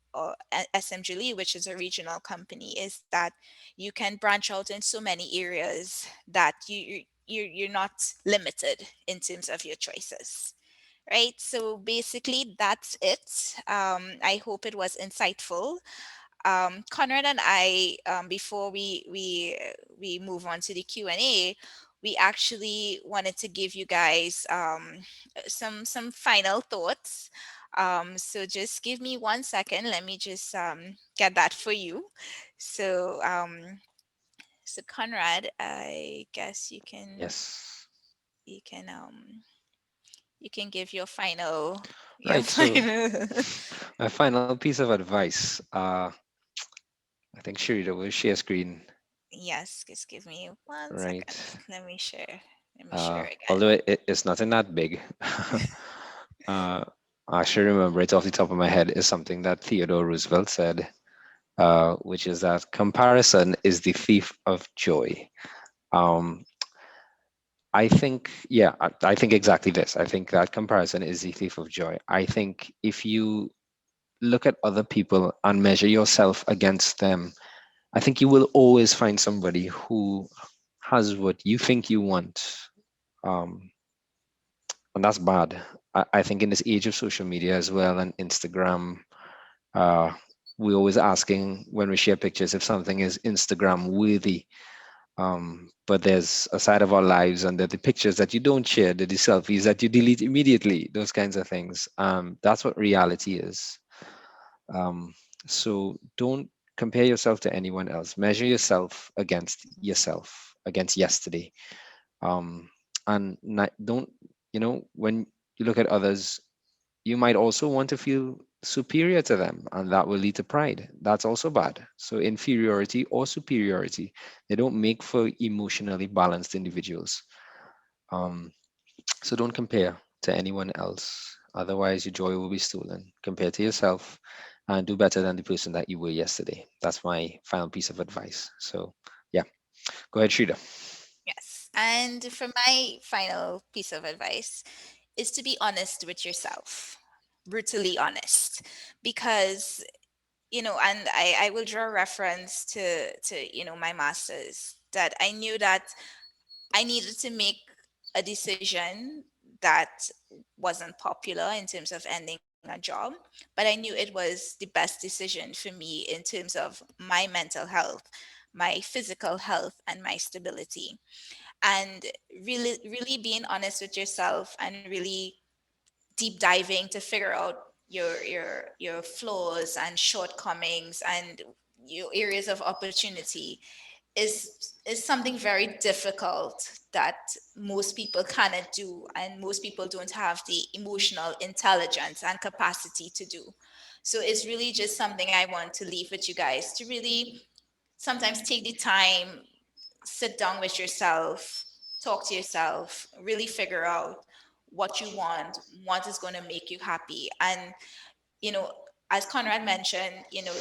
SMGLE, which is a regional company, is that you can branch out in so many areas that you're not limited in terms of your choices. Right. So basically, that's it. I hope it was insightful. Conrad and I, before we move on to the Q&A, we actually wanted to give you guys some final thoughts. So just give me 1 second. Let me just get that for you. So Conrad, I guess Yes. you can you can give your Right. So final. my final piece of advice. I think Sherida will share screen. Yes, just give me one Right. second. Let me share. Let me share Although again. it's not in that big. uh, I should remember it off the top of my head is something that Theodore Roosevelt said. which is that comparison is the thief of joy. Um, I think, yeah, I think exactly this. I think that comparison is the thief of joy. I think if you look at other people and measure yourself against them, I think you will always find somebody who has what you think you want. Um, and that's bad. I think in this age of social media as well and Instagram, uh, we're always asking when we share pictures if something is Instagram worthy. But there's a side of our lives and the pictures that you don't share, the selfies that you delete immediately, those kinds of things. That's what reality is. Um, so don't compare yourself to anyone else. Measure yourself against yourself, against yesterday. Um, and don't, when you look at others, you might also want to feel superior to them, and that will lead to pride. That's also bad. So inferiority or superiority, they don't make for emotionally balanced individuals. Um, so don't compare to anyone else. Otherwise, your joy will be stolen. Compare to yourself and do better than the person that you were yesterday. That's my final piece of advice. So, yeah, go ahead, Sherida. Yes. And for my final piece of advice is to be honest with yourself, brutally honest, because and I will draw reference to my masters, that I knew that I needed to make a decision that wasn't popular in terms of ending a job, but I knew it was the best decision for me in terms of my mental health, my physical health, and my stability. And really being honest with yourself and really deep diving to figure out your flaws and shortcomings and your areas of opportunity is something very difficult that most people cannot do, and most people don't have the emotional intelligence and capacity to do. So it's really just something I want to leave with you guys, to really sometimes take the time, sit down with yourself, talk to yourself, really figure out what you want, what is going to make you happy. And, you know, as Conrad mentioned,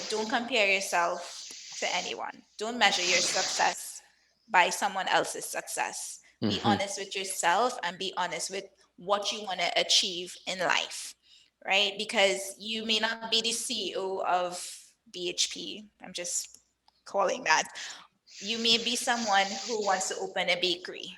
don't compare yourself to anyone. Don't measure your success by someone else's success. Be Hmm. honest with yourself and be honest with what you want to achieve in life, right? Because you may not be the CEO of BHP. I'm just calling that. You may be someone who wants to open a bakery,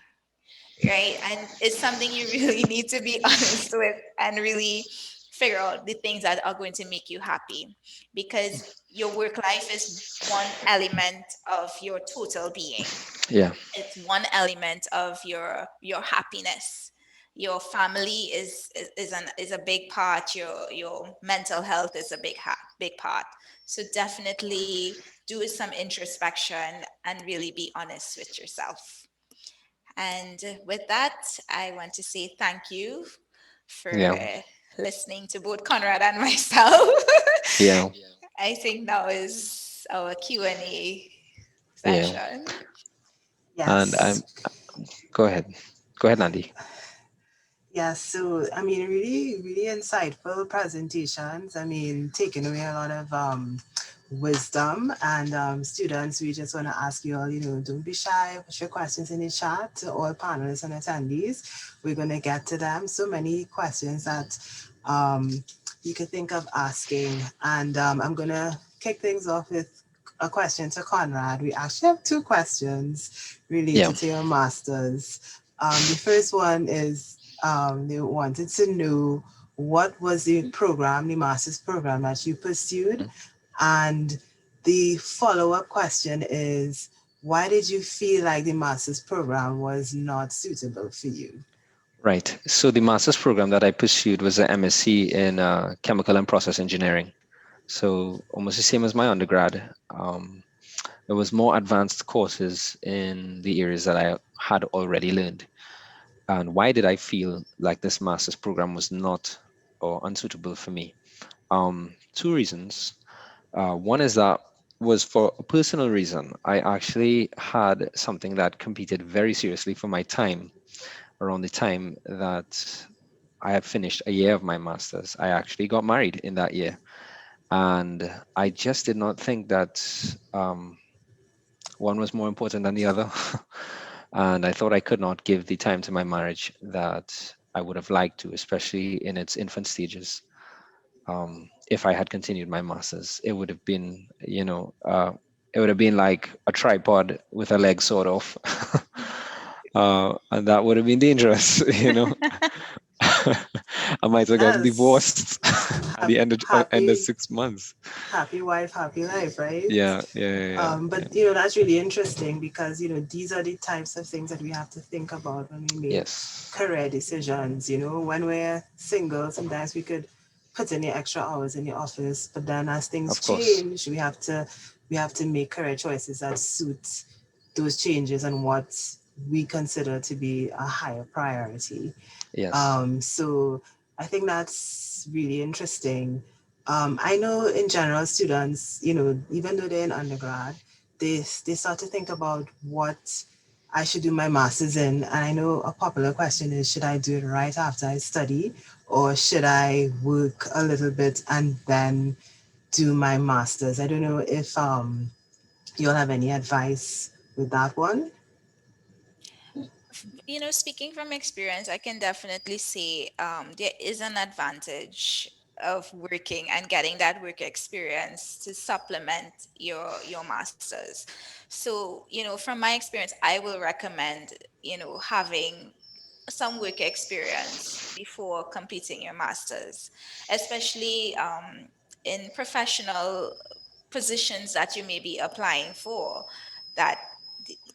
right? And it's something you really need to be honest with and really figure out the things that are going to make you happy, because your work life is one element of your total being. Yeah, It's one element of your happiness. Your family is a big part. Your mental health is a big part. So definitely do some introspection and really be honest with yourself. And with that, I want to say thank you for yeah, listening to both Conrad and myself. yeah, I think that was our Q&A yeah. session. And Yes. go ahead. Go ahead, Andy. Yes, so I mean, really, really insightful presentations. I mean, taking away a lot of wisdom. And students, we just want to ask you all, don't be shy. Put your questions in the chat to all panelists and attendees. We're going to get to them. So many questions that um, you could think of asking. And I'm going to kick things off with a question to Conrad. We actually have two questions Yeah. related to your masters. The first one is they wanted to know what was the program, the master's program that you pursued, and the follow-up question is, why did you feel like the master's program was not suitable for you? Right. So the master's program that I pursued was an MSc in chemical and process engineering. So almost the same as my undergrad. There was more advanced courses in the areas that I had already learned. And why did I feel like this master's program was not or unsuitable for me? Two reasons. One is that was for a personal reason. I actually had something that competed very seriously for my time around the time that I had finished a year of my master's. I actually got married in that year. and I just did not think that um, one was more important than the other. And I thought I could not give the time to my marriage that I would have liked to, especially in its infant stages. If I had continued my masters, it would have been, it would have been like a tripod with a leg sort of, and that would have been dangerous. I might have gotten Yes. divorced at the end of Happy 6 months. happy wife, happy life, right? Yeah. But that's really interesting because these are the types of things that we have to think about when we make Yes, career decisions. When we're single, sometimes we could put in the extra hours in the office, but then as things of course. change, we have to make career choices that suit those changes and what we consider to be a higher priority. Yes, So I think that's really interesting. I know in general, students, even though they're in undergrad, they start to think about what I should do my master's in. And I know a popular question is, should I do it right after I study, or should I work a little bit and then do my master's? I don't know if you'll have any advice with that one. Speaking from experience, I can definitely say there is an advantage of working and getting that work experience to supplement your masters. So, from my experience, I will recommend, having some work experience before completing your masters, especially in professional positions that you may be applying for, that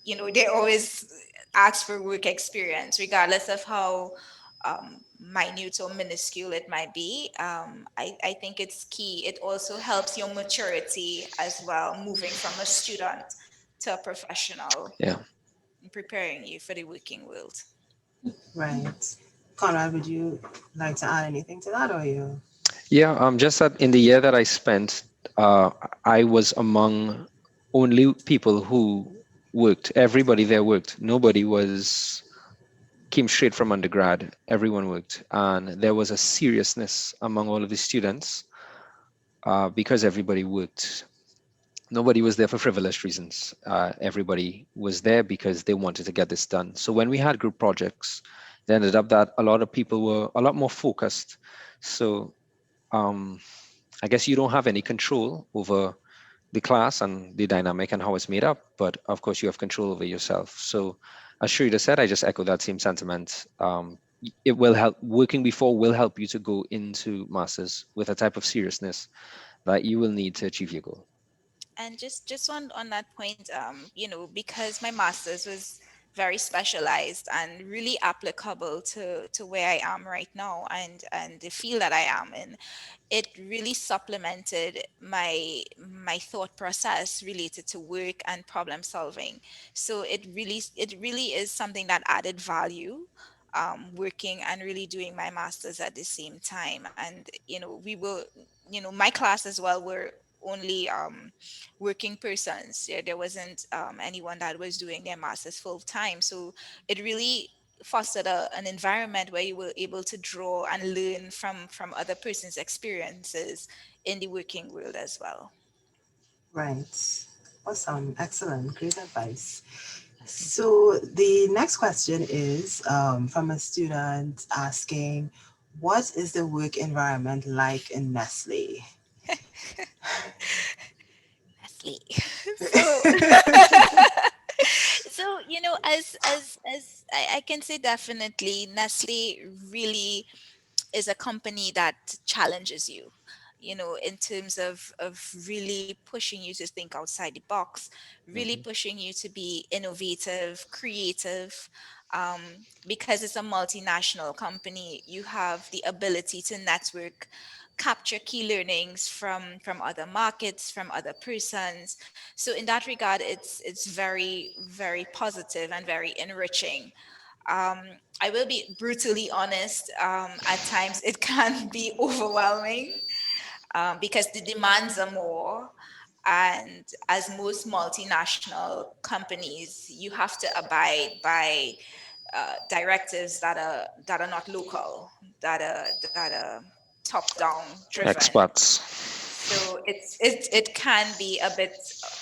they always ask for work experience regardless of how minute or minuscule it might be. I think it's key. It also helps your maturity as well, moving from a student to a professional, yeah. preparing you for the working world. Right. Conrad, would you like to add anything to that, or you? Yeah, just that in the year that I spent, I was among only people who worked. Everybody there worked. Nobody was came straight from undergrad. Everyone worked, and there was a seriousness among all of the students because everybody worked. Nobody was there for frivolous reasons. Everybody was there because they wanted to get this done. So when we had group projects, it ended up that a lot of people were a lot more focused. So um, I guess you don't have any control over the class and the dynamic and how it's made up, but of course you have control over yourself. So as Sherida said, I just echo that same sentiment. It will help. Working before will help you to go into masters with a type of seriousness that you will need to achieve your goal. And just on that point, because my master's was very specialized and really applicable to where I am right now, and the field that I am in, it really supplemented my thought process related to work and problem solving. So it really is something that added value, working and really doing my masters at the same time. And we will, my class as well were only working persons. There wasn't anyone that was doing their masters full time. So it really fostered an environment where you were able to draw and learn from other person's experiences in the working world as well. Right. Awesome. Excellent. Great advice. So the next question is from a student asking, what is the work environment like in Nestle? Nestle. So so as I can say, definitely Nestle really is a company that challenges you, in terms of really pushing you to think outside the box, really Mhm. pushing you to be innovative, creative. Because it's a multinational company, you have the ability to network, capture key learnings from other markets, from other persons. So in that regard, it's very, very positive and very enriching. um, I will be brutally honest. At times, it can be overwhelming, because the demands are more. And as most multinational companies, you have to abide by directives that are not local, that are top down driven. Expats. So it can be a bit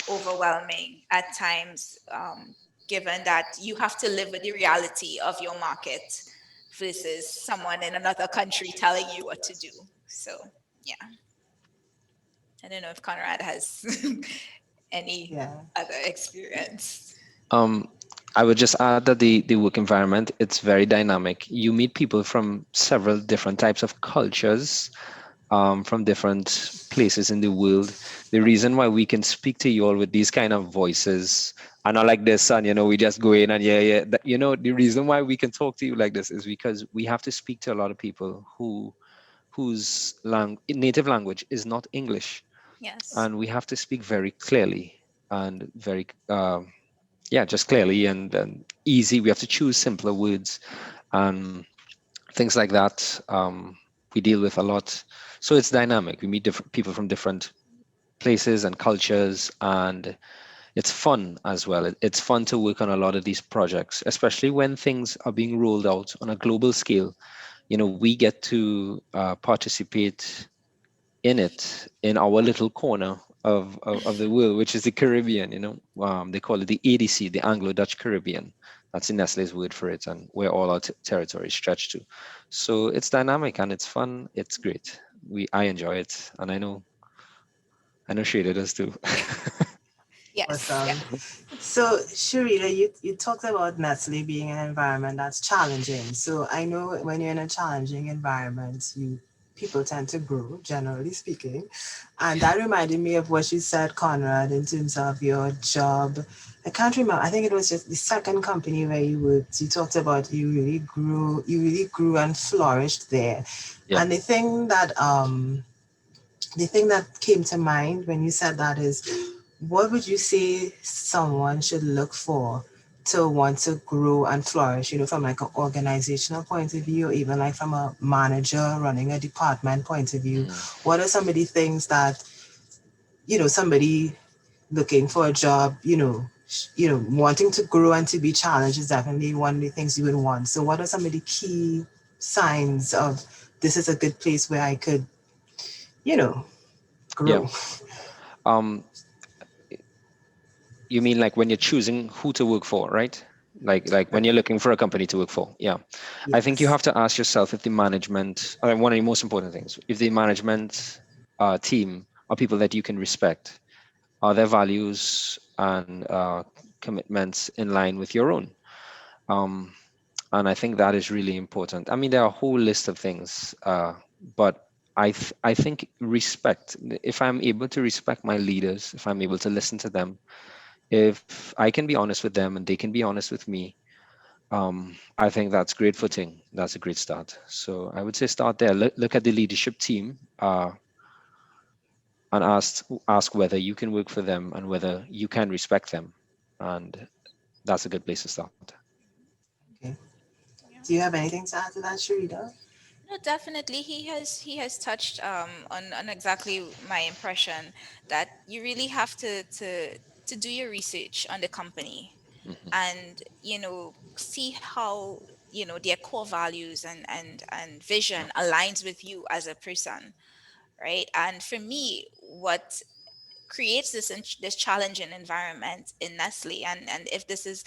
overwhelming at times, given that you have to live with the reality of your market versus someone in another country telling you what to do. So yeah, I don't know if Conrad has any Yeah. other experience. Um, I would just add that the work environment, it's very dynamic. You meet people from several different types of cultures, from different places in the world. The reason why we can speak to you all with these kind of voices and not like this, and we just go in and yeah. The reason why we can talk to you like this is because we have to speak to a lot of people whose native language is not English, Yes. and we have to speak very clearly and very yeah, just clearly and easy. We have to choose simpler words and things like that. We deal with a lot, so it's dynamic. We meet different people from different places and cultures, and it's fun as well. It's fun to work on a lot of these projects, especially when things are being rolled out on a global scale. We get to participate in it in our little corner of the world, which is the Caribbean. They call it the ADC, the Anglo-Dutch Caribbean. That's in Nestle's word for it, and where all our territory stretch to. So it's dynamic and it's fun. It's great. I enjoy it, and I know Sherida does too. Yes. Yeah. Awesome. So, Sherida, you talked about Nestle being an environment that's challenging. So, I know when you're in a challenging environment, people tend to grow, generally speaking. And that reminded me of what you said, Conrad, in terms of your job. I can't remember. I think it was just the second company where you worked. You talked about you really grew and flourished there. Yeah. And the thing that came to mind when you said that is, what would you say someone should look for to want to grow and flourish, from like an organizational point of view, or even like from a manager running a department point of view? Mm. What are some of the things that, somebody looking for a job, wanting to grow and to be challenged is definitely one of the things you would want. So what are some of the key signs of this is a good place where I could, you know, Yeah. grow? Um, you mean like when you're choosing who to work for, right? Like when Right. you're looking for a company to work for. Yeah. I think you Yes. have to ask yourself if the management, one of the most important things, if the management team are people that you can respect, are their values and commitments in line with your own. Um, and I think that is really important. I mean, there are a whole list of things, but I think respect. If I'm able to respect my leaders, if I'm able to listen to them, if I can be honest with them and they can be honest with me, I think that's great footing. That's a great start. So I would say start there. Look at the leadership team, and ask whether you can work for them and whether you can respect them, and that's a good place to start. Okay. Yeah. Do you have anything to add to that, Sharita? No, definitely. He has touched on exactly my impression that you really have to do your research on the company Hmm. and see how their core values and Yeah. vision aligns with you as a person, right? And for me, what creates this challenging environment in Nestle, and if this is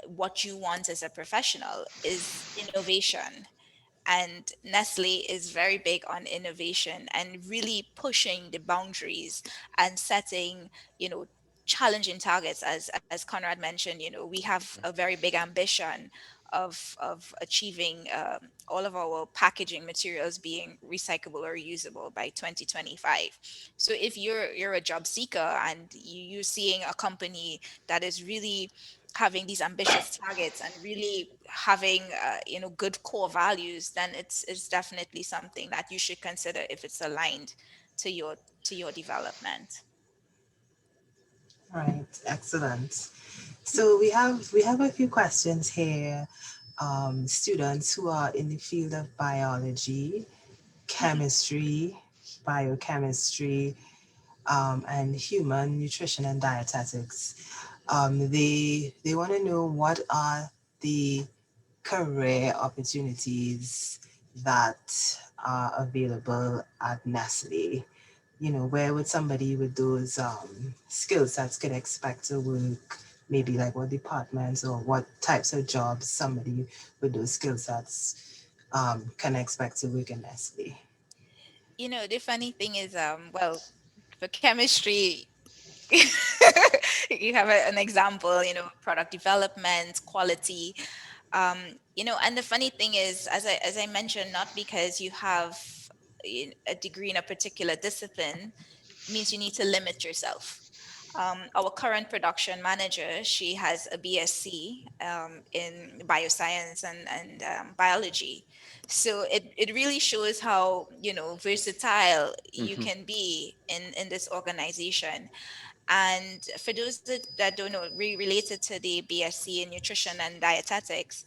what you want as a professional, is innovation. And Nestle is very big on innovation and really pushing the boundaries and setting, challenging targets. As Conrad mentioned, we have a very big ambition of achieving all of our packaging materials being recyclable or usable by 2025. So if you're a job seeker and you're seeing a company that is really having these ambitious targets and really having good core values, then it's definitely something that you should consider if it's aligned to your development. Right. Excellent. So we have a few questions here. Students who are in the field of biology, chemistry, biochemistry, and human nutrition and dietetics. They want to know what are the career opportunities that are available at Nestle. where would somebody with those skill sets could expect to work? Maybe like what departments or what types of jobs somebody with those skill sets can expect to work in Nestle. The funny thing is, well, for chemistry, you have an example, product development, quality, and the funny thing is, as I mentioned, not because you have a degree in a particular discipline means you need to limit yourself. Our current production manager, she has a BSc in bioscience and biology. So it really shows how, versatile you Hmm. can be in this organization. And for those that don't know, related to the BSc in nutrition and dietetics,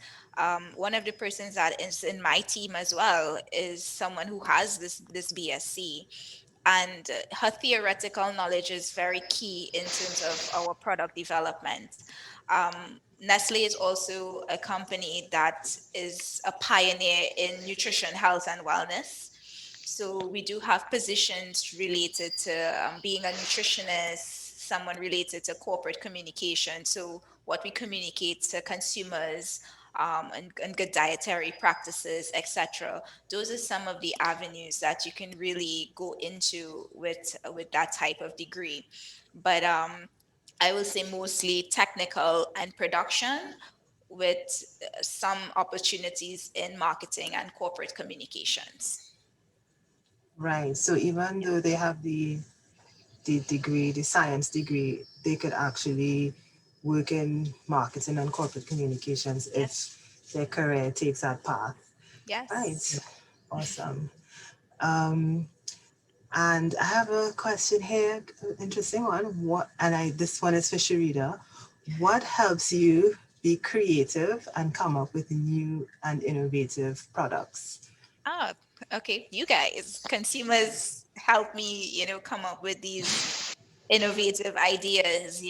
one of the persons that is in my team as well is someone who has this BSc, and her theoretical knowledge is very key in terms of our product development. Nestle is also a company that is a pioneer in nutrition, health, and wellness. So we do have positions related to being a nutritionist, someone related to corporate communication. So what we communicate to consumers, and good dietary practices, etc. Those are some of the avenues that you can really go into with that type of degree. But I will say mostly technical and production, with some opportunities in marketing and corporate communications. Right. So even though they have the degree, the science degree, they could actually work in marketing and corporate communications Yes. if their career takes that path. Yes. Right. Awesome. Um, and I have a question here, interesting one. This one is for Sherida. What helps you be creative and come up with new and innovative products? Ah, okay. You guys, consumers, help me, come up with these innovative ideas.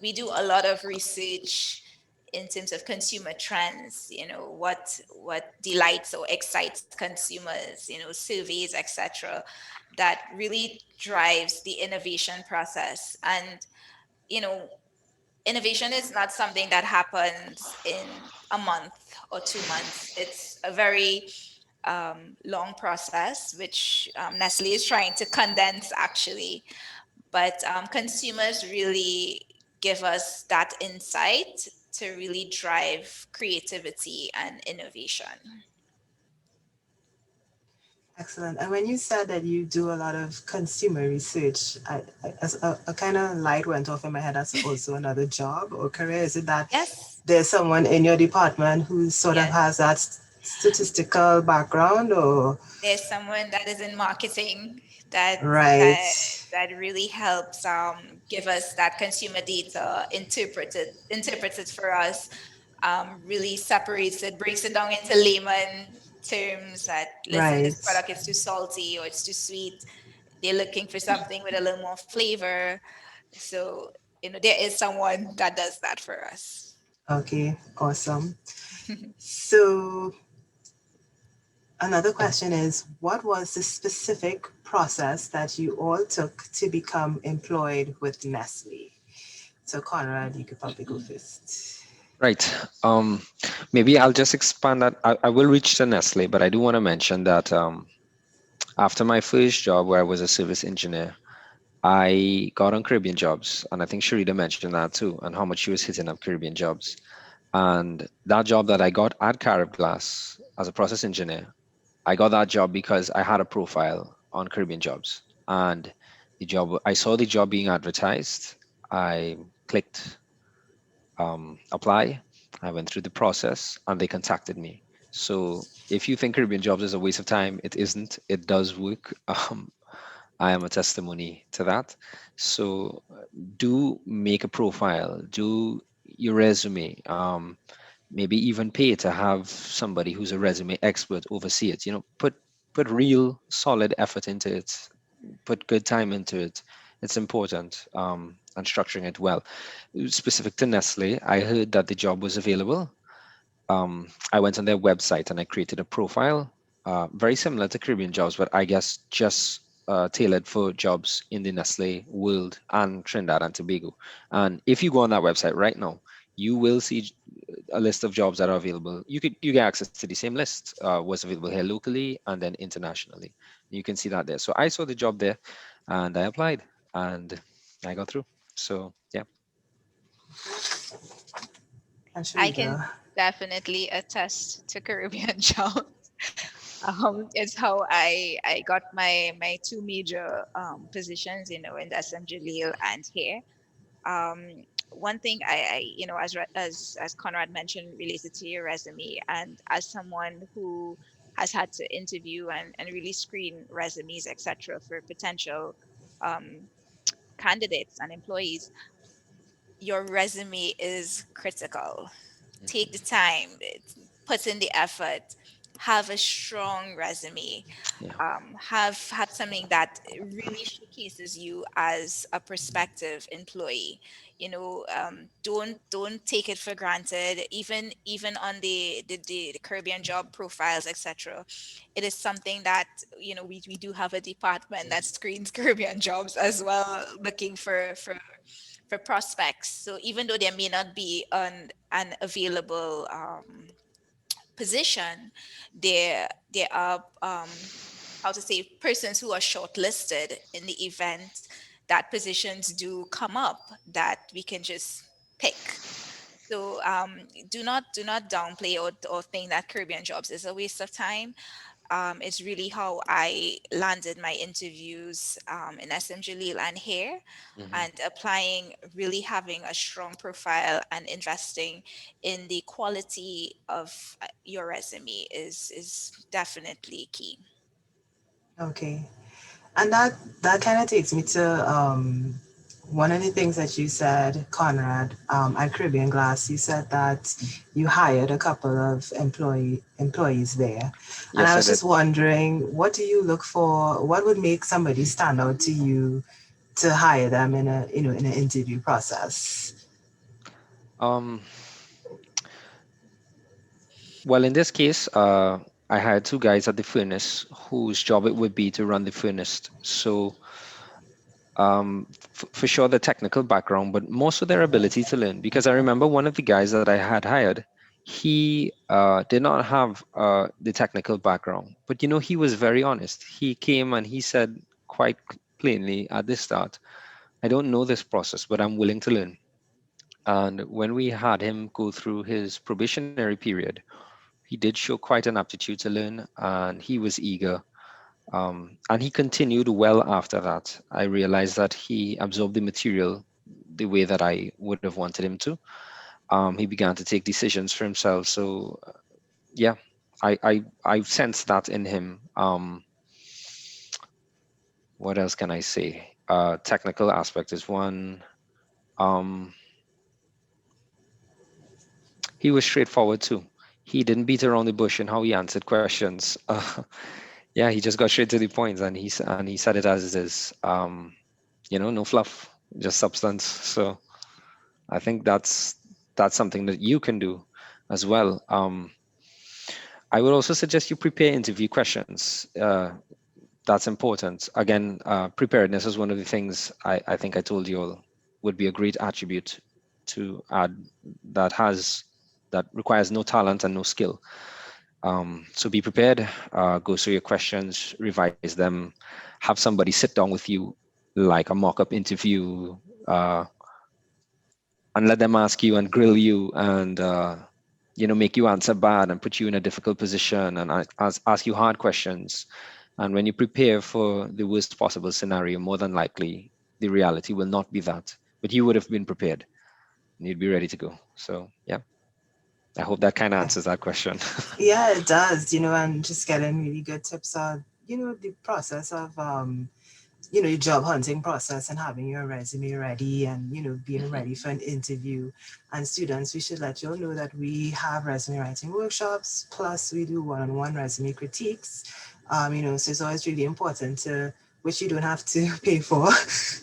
We do a lot of research in terms of consumer trends, what delights or excites consumers, surveys, etc., that really drives the innovation process. And you know innovation is not something that happens in a month or 2 months. It's a very long process, which Nestle is trying to condense actually. But consumers really give us that insight to really drive creativity and innovation. Excellent. And when you said that you do a lot of consumer research, as a kind of light went off in my head. That's also another job or career. Is it that Yes, there's someone in your department who sort of yes. has that statistical background, or There's someone that is in marketing that right, that that really helps give us that consumer data, interpreted for us, really separates it, breaks it down into layman terms, that listen, this right? product is too salty or it's too sweet. They're looking for something with a little more flavor. So, there is someone that does that for us. Okay, awesome. So another question is, what was the specific process that you all took to become employed with Nestle? So Conrad, you could probably go first. Right. Maybe I'll just expand that. I will reach to Nestle, but I do want to mention that after my first job, where I was a service engineer, I got on Caribbean jobs, and I think Sherida mentioned that too, and how much she was hitting up Caribbean jobs. And that job that I got at Carib Glass as a process engineer, I got that job because I had a profile on Caribbean jobs, and I saw the job being advertised. I clicked apply. I went through the process, and they contacted me. So if you think Caribbean jobs is a waste of time, it isn't. It does work. I am a testimony to that. So do make a profile, do your resume, maybe even pay to have somebody who's a resume expert oversee it. Put real solid effort into it, put good time into it. It's important, and structuring it well. Specific to Nestle, I heard that the job was available. I went on their website and I created a profile, very similar to Caribbean jobs, but I guess just tailored for jobs in the Nestle world and Trinidad and Tobago. And if you go on that website right now, you will see a list of jobs that are available. You get access to the same list, what's available here locally and then internationally. You can see that there. So I saw the job there, and I applied, and I got through. So yeah. And I can Sherida. definitely attest to Caribbean jobs. It's how I got my two major positions, in the SM Jalil and here. One thing as Conrad mentioned, related to your resume, and as someone who has had to interview and really screen resumes, etc., for potential um, candidates and employees, your resume is critical. Take the Mhm. time, put in the effort, have a strong resume, Yeah. have something that really showcases you as a prospective employee. Don't take it for granted. Even on the Caribbean job profiles, etc. It is something that we do have a department that screens Caribbean jobs as well, looking for prospects. So even though there may not be an available position, there are how to say, persons who are shortlisted in the event that positions do come up that we can just pick. So do not downplay or think that Caribbean jobs is a waste of time. It's really how I landed my interviews in SM Jalil and here, Mhm. and applying, really having a strong profile and investing in the quality of your resume is definitely key. Okay. And that kind of takes me to one of the things that you said, Conrad, at Caribbean Glass. You said that you hired a couple of employees there, and I Yes, I was just did. wondering, what do you look for? What would make somebody stand out to you to hire them in in an interview process? Um, well, in this case, I hired two guys at the furnace whose job it would be to run the furnace. So, for sure, the technical background, but more so their ability to learn. Because I remember one of the guys that I had hired, he did not have the technical background, but he was very honest. He came and he said quite plainly at the start, "I don't know this process, but I'm willing to learn." And when we had him go through his probationary period, he did show quite an aptitude to learn, and he was eager. And he continued well after that. I realized that he absorbed the material the way that I would have wanted him to. He began to take decisions for himself. So yeah, I sensed that in him. What else can I say? Technical aspect is one. Um, he was straightforward too. He didn't beat around the bush in how he answered questions. Yeah, he just got straight to the point, and he said it as it is. No fluff, just substance. So I think that's something that you can do as well. I would also suggest you prepare interview questions. That's important. Again, preparedness is one of the things I think I told you all would be a great attribute to add that has that requires no talent and no skill. So be prepared, go through your questions, revise them, have somebody sit down with you like a mock-up interview, uh, and let them ask you and grill you and make you answer bad and put you in a difficult position and ask you hard questions. And when you prepare for the worst possible scenario, more than likely the reality will not be that, but you would have been prepared and you'd be ready to go. So yeah, I hope that kind of Yeah. answers that question. Yeah, it does, and just getting really good tips on, the process of your job hunting process and having your resume ready and being Mhm. ready for an interview. And students, we should let you all know that we have resume writing workshops, plus we do one-on-one resume critiques. So it's always really important to, which you don't have to pay for.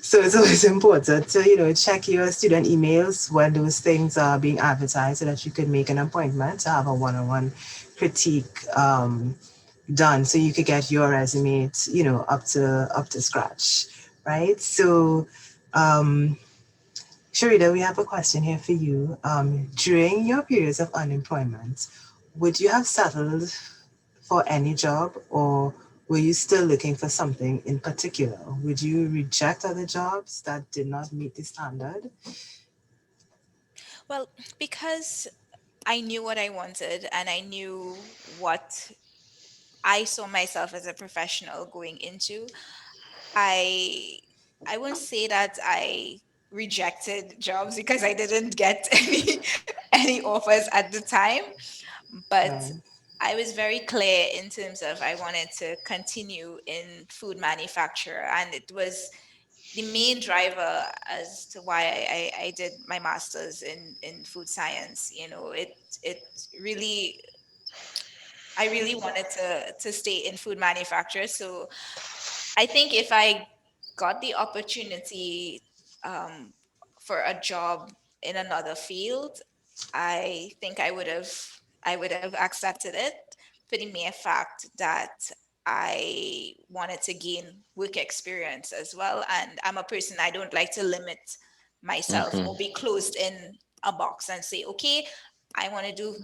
So it's always important to check your student emails when those things are being advertised, so that you can make an appointment to have a one-on-one critique done so you could get your resume, up to scratch, right? So, um, Sherida, we have a question here for you. During your periods of unemployment, would you have settled for any job, or were you still looking for something in particular? Would you reject other jobs that did not meet the standard? Well, because I knew what I wanted and I knew what I saw myself as a professional going into, I I wouldn't say that I rejected jobs because I didn't get any offers at the time, but Right, I was very clear in terms of I wanted to continue in food manufacture, and it was the main driver as to why I did my master's in food science. It really, I really wanted to stay in food manufacture. So I think if I got the opportunity um, for a job in another field, I think I would have accepted it for the mere fact that I wanted to gain work experience as well. And I'm a person, I don't like to limit myself Hmm. or be closed in a box and say, okay, I want to do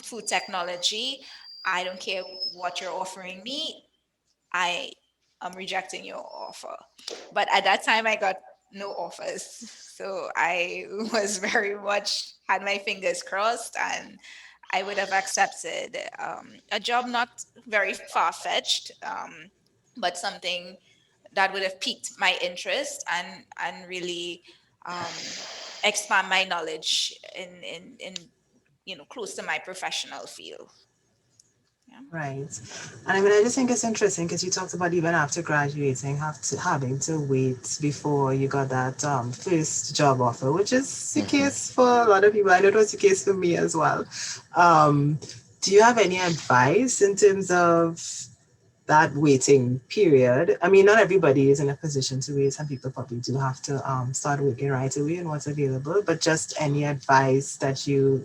food technology. I don't care what you're offering me. I am rejecting your offer. But at that time, I got no offers. So I was very much had my fingers crossed, and I would have accepted a job not very far fetched, but something that would have piqued my interest and really um, expand my knowledge in close to my professional field. Yeah. right. And I mean, I just think it's interesting because you talked about even after graduating, having to wait before you got that first job offer, which is the Hmm. case for a lot of people. I know it was the case for me as well. Um, do you have any advice in terms of that waiting period? I mean, not everybody is in a position to wait. Some people probably do have to start working right away and what's available. But just any advice that you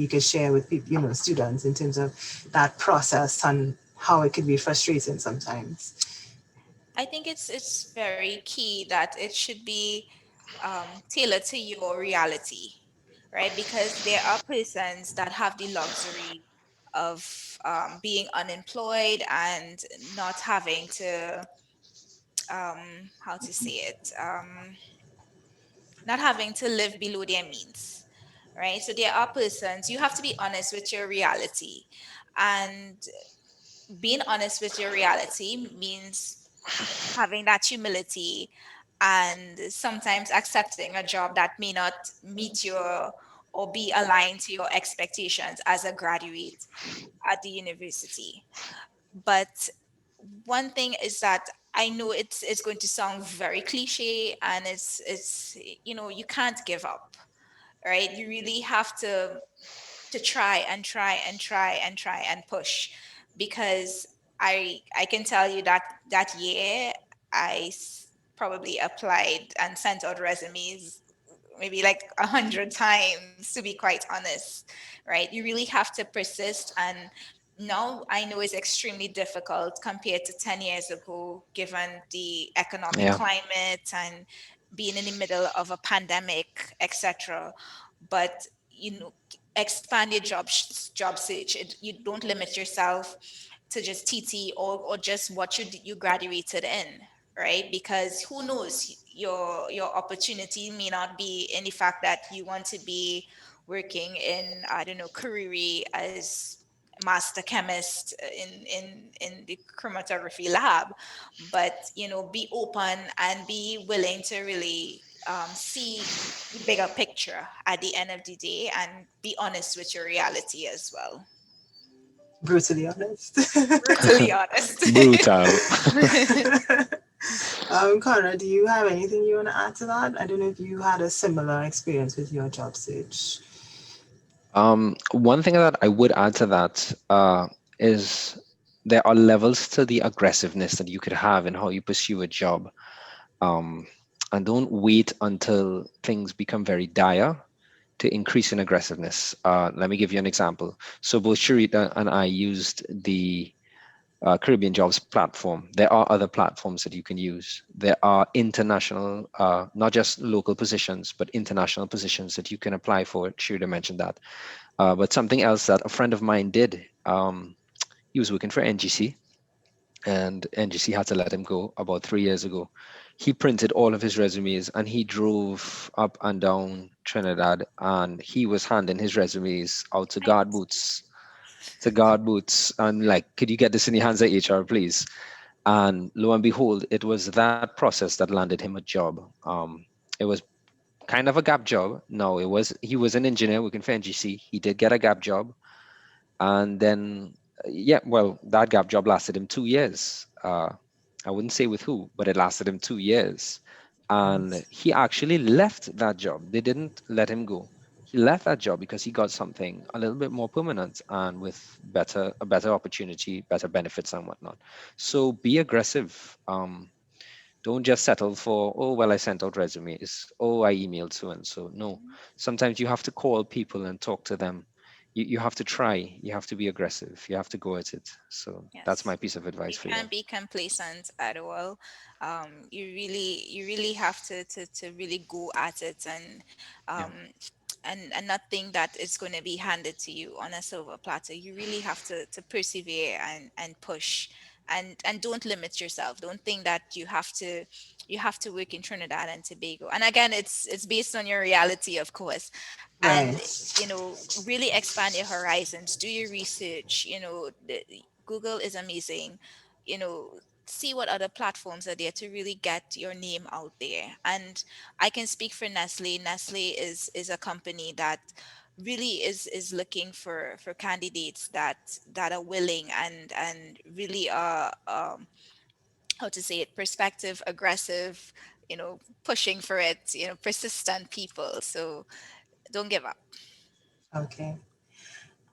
could share with people, students in terms of that process and how it could be frustrating sometimes. I think it's very key that it should be tailored to your reality, right? Because there are persons that have the luxury of being unemployed and not having to how to say it not having to live below their means, right? So there are persons, you have to be honest with your reality, and being honest with your reality means having that humility and sometimes accepting a job that may not meet your or be aligned to your expectations as a graduate at the university. But one thing is that I know it's going to sound very cliche, and it's you can't give up, right? You really have to try and try and try and try and push, because I can tell you that that year probably applied and sent out resumes maybe like 100 times, to be quite honest, right? You really have to persist. And now I know it's extremely difficult compared to 10 years ago, given the economic Yeah. climate and being in the middle of a pandemic, etc. But expand your job search. You don't limit yourself to just TT or just what you graduated in, right? Because who knows, your opportunity may not be in the fact that you want to be working in, I don't know, career as master chemist in the chromatography lab, but be open and be willing to really see the bigger picture at the end of the day, and be honest with your reality as well. Brutally honest. Brutally honest. Brutal. Conrad, do you have anything you want to add to that? I don't know if you had a similar experience with your job search. One thing that I would add to that is there are levels to the aggressiveness that you could have in how you pursue a job. Um, and don't wait until things become very dire to increase in aggressiveness. Let me give you an example. So both Sharita and I used the Caribbean Jobs platform. There are other platforms that you can use. There are international, not just local positions, but international positions that you can apply for. Sherida mentioned that. But something else that a friend of mine did, he was working for NGC, and NGC had to let him go about 3 years ago. He printed all of his resumes and he drove up and down Trinidad, and he was handing his resumes out to guard boots, and like, could you get this in the hands of HR, please? And lo and behold, it was that process that landed him a job. It was kind of a gap job. No, he was an engineer working for NGC. He did get a gap job, and then yeah, well, that gap job lasted him 2 years. I wouldn't say with who, but it lasted him 2 years, and Nice. he actually left that job. They didn't let him go. He left that job because he got something a little bit more permanent and with a better opportunity, better benefits and whatnot. So be aggressive. Don't just settle for, oh, well, I sent out resumes. Oh, I emailed so and so. No, Mhm. sometimes you have to call people and talk to them. You have to try. You have to be aggressive. You have to go at it. So that's my Yes. piece of advice You for you can't all. be complacent at all. You really have to really go at it, Yeah. and not think that it's going to be handed to you on a silver platter. You really have to persevere and push, and don't limit yourself. Don't think that you have to work in Trinidad and Tobago. And again, it's based on your reality, of course. And Right. really expand your horizons, do your research. Google is amazing. you know See what other platforms are there to really get your name out there. And I can speak for Nestle. Nestle is a company that really is looking for candidates that are willing and really are, how to say it, perspective aggressive, pushing for it, persistent people. So don't give up. Okay.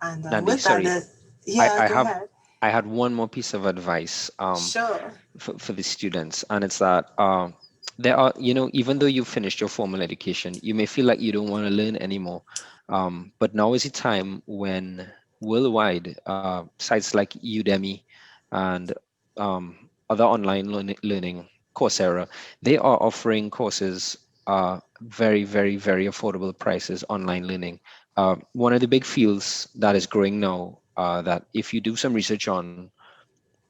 And Nandi, with that, sorry, I, yeah, I go have ahead. I had one more piece of advice. Sure. For the students, and it's that there are, even though you've finished your formal education, you may feel like you don't want to learn anymore. But now is the time when worldwide sites like Udemy and other online learning, Coursera, they are offering courses very, very, very affordable prices, online learning. One of the big fields that is growing now, that if you do some research on,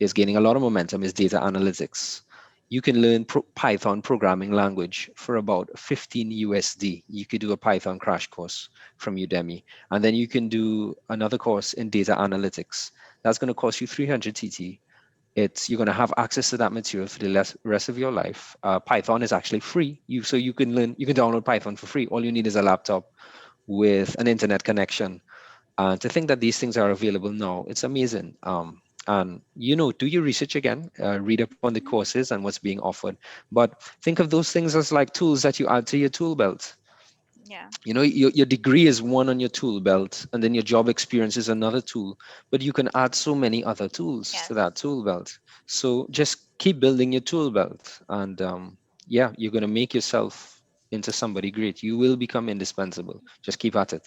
is gaining a lot of momentum, is data analytics. You can learn Python programming language for about 15 USD. You could do a Python crash course from Udemy, and then you can do another course in data analytics. That's going to cost you 300 TT. You're going to have access to that material for the rest of your life. Python is actually free. So you can download Python for free. All you need is a laptop with an internet connection. To think that these things are available now, it's amazing. And do your research again, read up on the Mhm. courses and what's being offered. But think of those things as like tools that you add to your tool belt. Yeah. Your degree is one on your tool belt, and then your job experience is another tool. But you can add so many other tools to that Yes. tool belt. So just keep building your tool belt, and yeah, you're going to make yourself into somebody great. You will become indispensable. Just keep at it.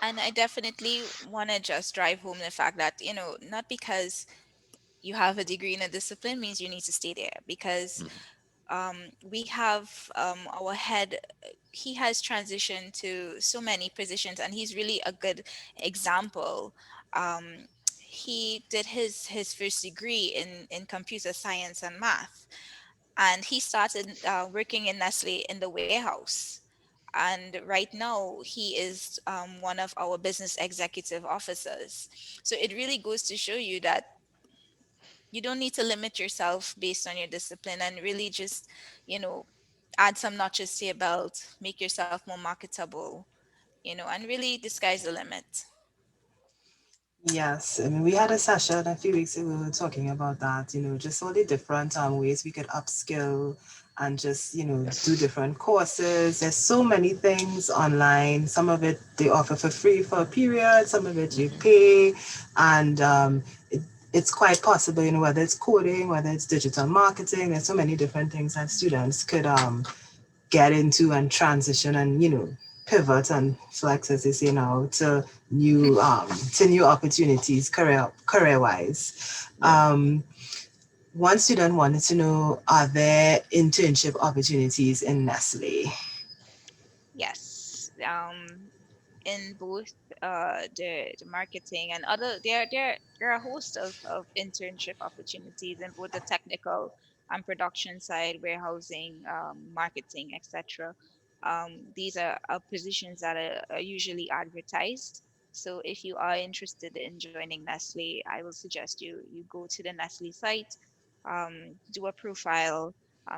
And I definitely want to just drive home the fact that, not because you have a degree in a discipline means you need to stay there. Because Mhm. we have, our head, he has transitioned to so many positions, and he's really a good example. He did his first degree in computer science and math, and he started working in Nestle in the warehouse. And right now, he is one of our business executive officers. So it really goes to show you that you don't need to limit yourself based on your discipline, and really just, you know, add some notches to your belt, make yourself more marketable, and really the sky's the limit. Yes, I mean, we had a session a few weeks ago, we were talking about that, just all the different ways we could upskill and just, do Yes. different courses. There's so many things online. Some of it they offer for free for a period, some of it you Hmm. pay. And it's quite possible, whether it's coding, whether it's digital marketing, there's so many different things that students could get into and transition and, pivot and flex, as they say now, to new opportunities career wise. Yeah. One student wanted to know, are there internship opportunities in Nestle? Yes. In both the marketing and other there are a host of internship opportunities in both the technical and production side, warehousing, marketing, etc. These are positions that are usually advertised. So if you are interested in joining Nestle, I will suggest you go to the Nestle site, do a profile,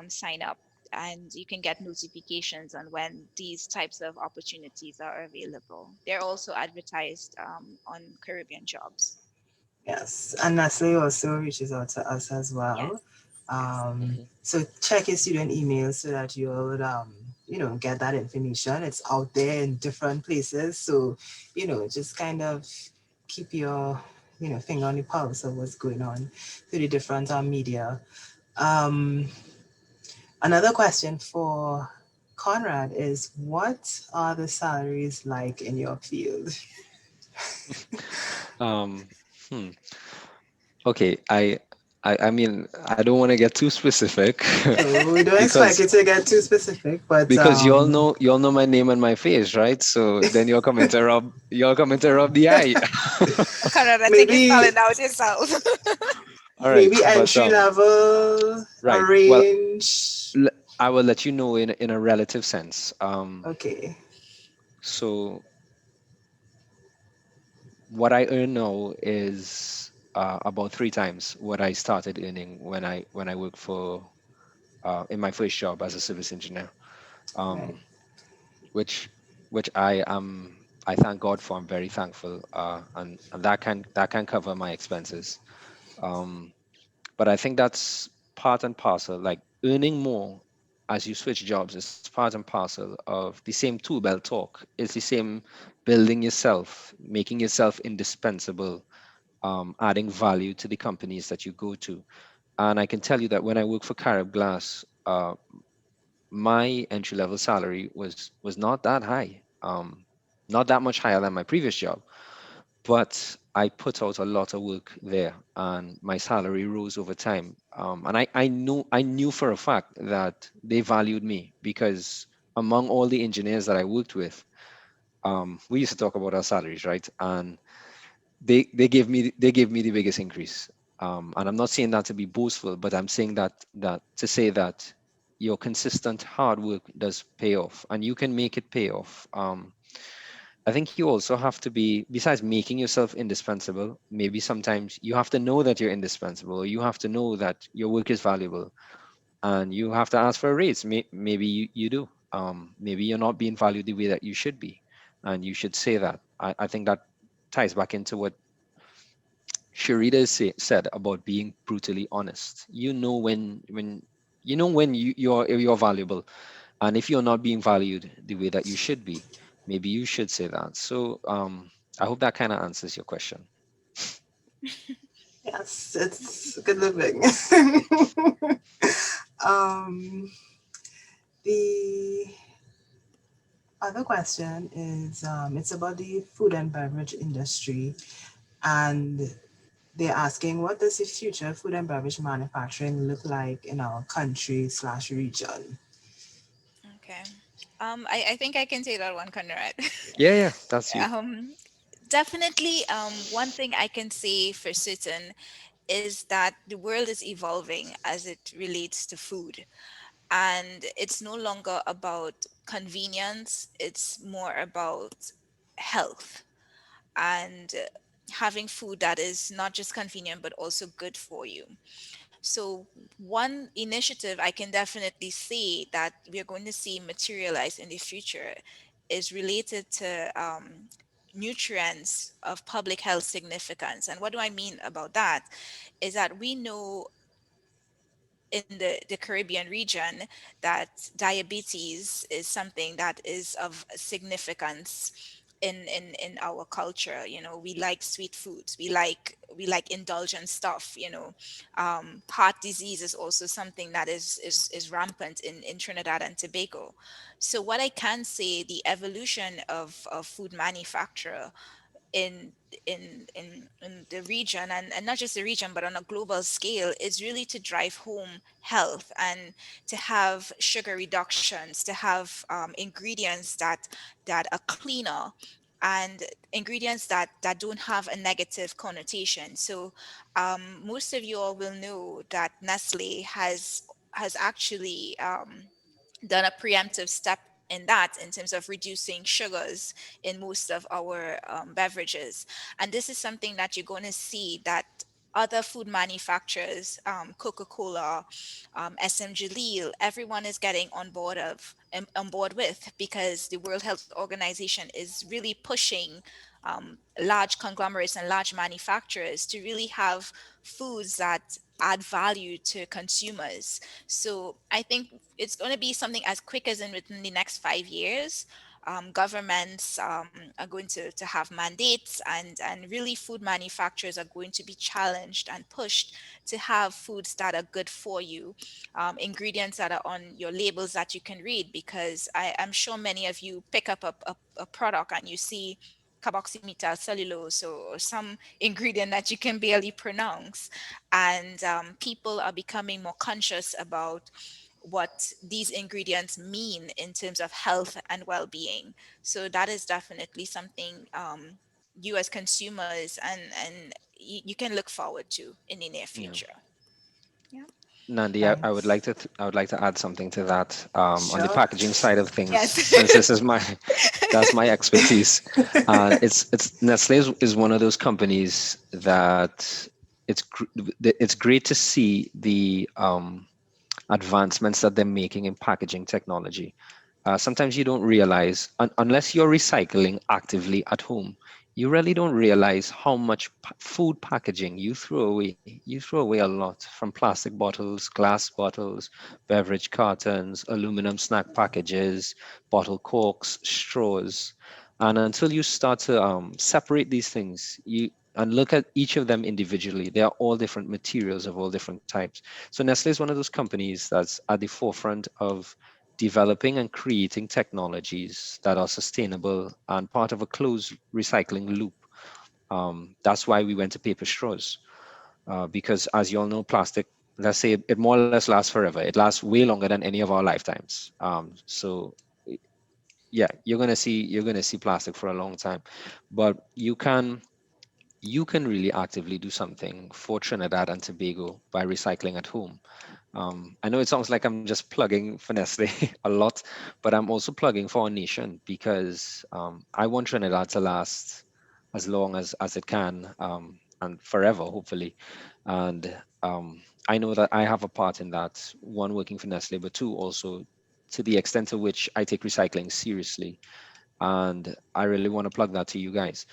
sign up, and you can get notifications on when these types of opportunities are available. They're also advertised on Caribbean Jobs. Yes, and Nestle also reaches out to us as well. Yes, yes. So check your student email so that you'll, get that information. It's out there in different places. So, just kind of keep your, finger on the pulse of what's going on through the different media. Um, Another question for Conrad is, what are the salaries like in your field? um, hmm. Okay, I mean, I don't want to get too specific So we don't expect because you to get too specific, but you all know my name and my face, right? So then you're coming to rub the eye. Conrad, I think you're maybe spelling out yourself. All right, maybe but entry level, a right. Well, range. I will let you know in a relative sense. Okay, So what I earn now is about three times what I started earning when I worked for in my first job as a service engineer. right. Um, which I thank God for. I'm very thankful, and that can cover my expenses. Um, but I think that's part and parcel. Like earning more as you switch jobs is part and parcel of the same tool belt talk. It's the same building yourself, making yourself indispensable, adding value to the companies that you go to. And I can tell you that when I worked for Carib Glass, my entry level salary was not that high, not that much higher than my previous job, but I put out a lot of work there, and my salary rose over time. And I knew for a fact that they valued me because among all the engineers that I worked with, we used to talk about our salaries, right? And they gave me the biggest increase. And I'm not saying that to be boastful, but I'm saying that to say that your consistent hard work does pay off, and you can make it pay off. I think you also have to be, besides making yourself indispensable, maybe sometimes you have to know that you're indispensable, or you have to know that your work is valuable, and you have to ask for a raise. Maybe you do. Maybe you're not being valued the way that you should be, and you should say that. I think that ties back into what Sherida said about being brutally honest. You know when you know when you're valuable, and if you're not being valued the way that you should be, maybe you should say that. So I hope that kind of answers your question. Yes, it's good living. um, the other question is, it's about the food and beverage industry, and they're asking, what does the future food and beverage manufacturing look like in our country slash region? Okay. I think I can take that one, Conrad. Yeah, that's you. um, Definitely. One thing I can say for certain is that the world is evolving as it relates to food, and it's no longer about convenience. It's more about health, and having food that is not just convenient but also good for you. So one initiative I can definitely see that we are going to see materialize in the future is related to nutrients of public health significance. And what do I mean about that is that we know in the Caribbean region that diabetes is something that is of significance in our culture. You know, we like sweet foods, we like indulgent stuff, you know. Heart disease is also something that is rampant in Trinidad and Tobago. So what I can say, the evolution of food manufacture in in the region, and not just the region but on a global scale, is really to drive home health, and to have sugar reductions, to have ingredients that are cleaner, and ingredients that don't have a negative connotation. So most of you all will know that Nestle has actually done a preemptive step in that, in terms of reducing sugars in most of our beverages. And this is something that you're going to see that other food manufacturers, Coca-Cola, SM Jaleel, everyone is getting on board on board with, because the World Health Organization is really pushing large conglomerates and large manufacturers to really have foods that add value to consumers. So I think it's going to be something as quick as in within the next 5 years. Governments are going to have mandates, and really food manufacturers are going to be challenged and pushed to have foods that are good for you, ingredients that are on your labels that you can read, because I'm sure many of you pick up a product and you see carboxymethyl cellulose, or some ingredient that you can barely pronounce. And people are becoming more conscious about what these ingredients mean in terms of health and well-being. So that is definitely something you as consumers and you can look forward to in the near Yeah. future. Yeah. Nandi, I would like Thanks. to I would like to add something to that on the Sure. packaging side of things, since Yes. this is my that's my expertise. And it's Nestle is one of those companies that it's great to see the advancements that they're making in packaging technology. Sometimes you don't realize, unless you're recycling actively at home, you really don't realize how much food packaging you throw away. You throw away a lot, from plastic bottles, glass bottles, beverage cartons, aluminum snack packages, bottle corks, straws. And until you start to separate these things, you and look at each of them individually, they are all different materials of all different types. So Nestle is one of those companies that's at the forefront of developing and creating technologies that are sustainable and part of a closed recycling loop. That's why we went to paper straws, because as you all know, plastic, let's say it more or less lasts forever. It lasts way longer than any of our lifetimes. So yeah, you're gonna see plastic for a long time, but you can really actively do something for Trinidad and Tobago by recycling at home. I know it sounds like I'm just plugging for Nestle a lot, but I'm also plugging for our nation, because I want Trinidad to last as long as it can, and forever, hopefully. And I know that I have a part in that, one, working for Nestle, but two, also to the extent to which I take recycling seriously. And I really want to plug that to you guys.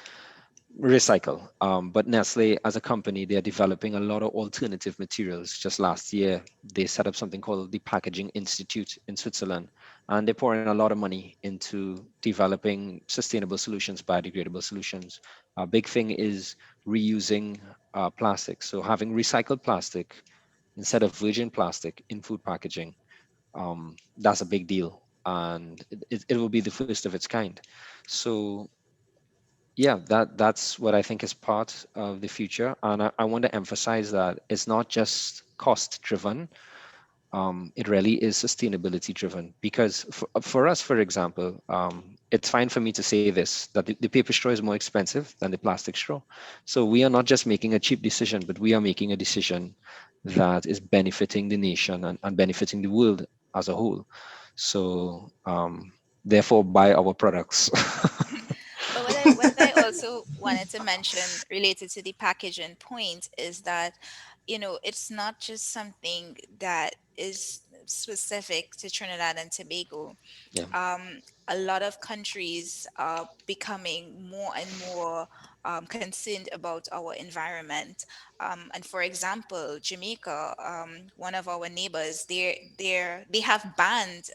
Recycle. But Nestle, as a company, they are developing a lot of alternative materials. Just last year, they set up something called the Packaging Institute in Switzerland, and they're pouring a lot of money into developing sustainable solutions, biodegradable solutions. A big thing is reusing plastic. So having recycled plastic instead of virgin plastic in food packaging, that's a big deal, and it will be the first of its kind. So yeah, that's what I think is part of the future. And I want to emphasize that it's not just cost driven, it really is sustainability driven. Because for us, for example, it's fine for me to say this, that the paper straw is more expensive than the plastic straw. So we are not just making a cheap decision, but we are making a decision that is benefiting the nation and benefiting the world as a whole. So therefore, buy our products. But what I also wanted to mention related to the packaging point is that, you know, it's not just something that is specific to Trinidad and Tobago. Yeah. A lot of countries are becoming more and more concerned about our environment. And for example, Jamaica, one of our neighbors, they have banned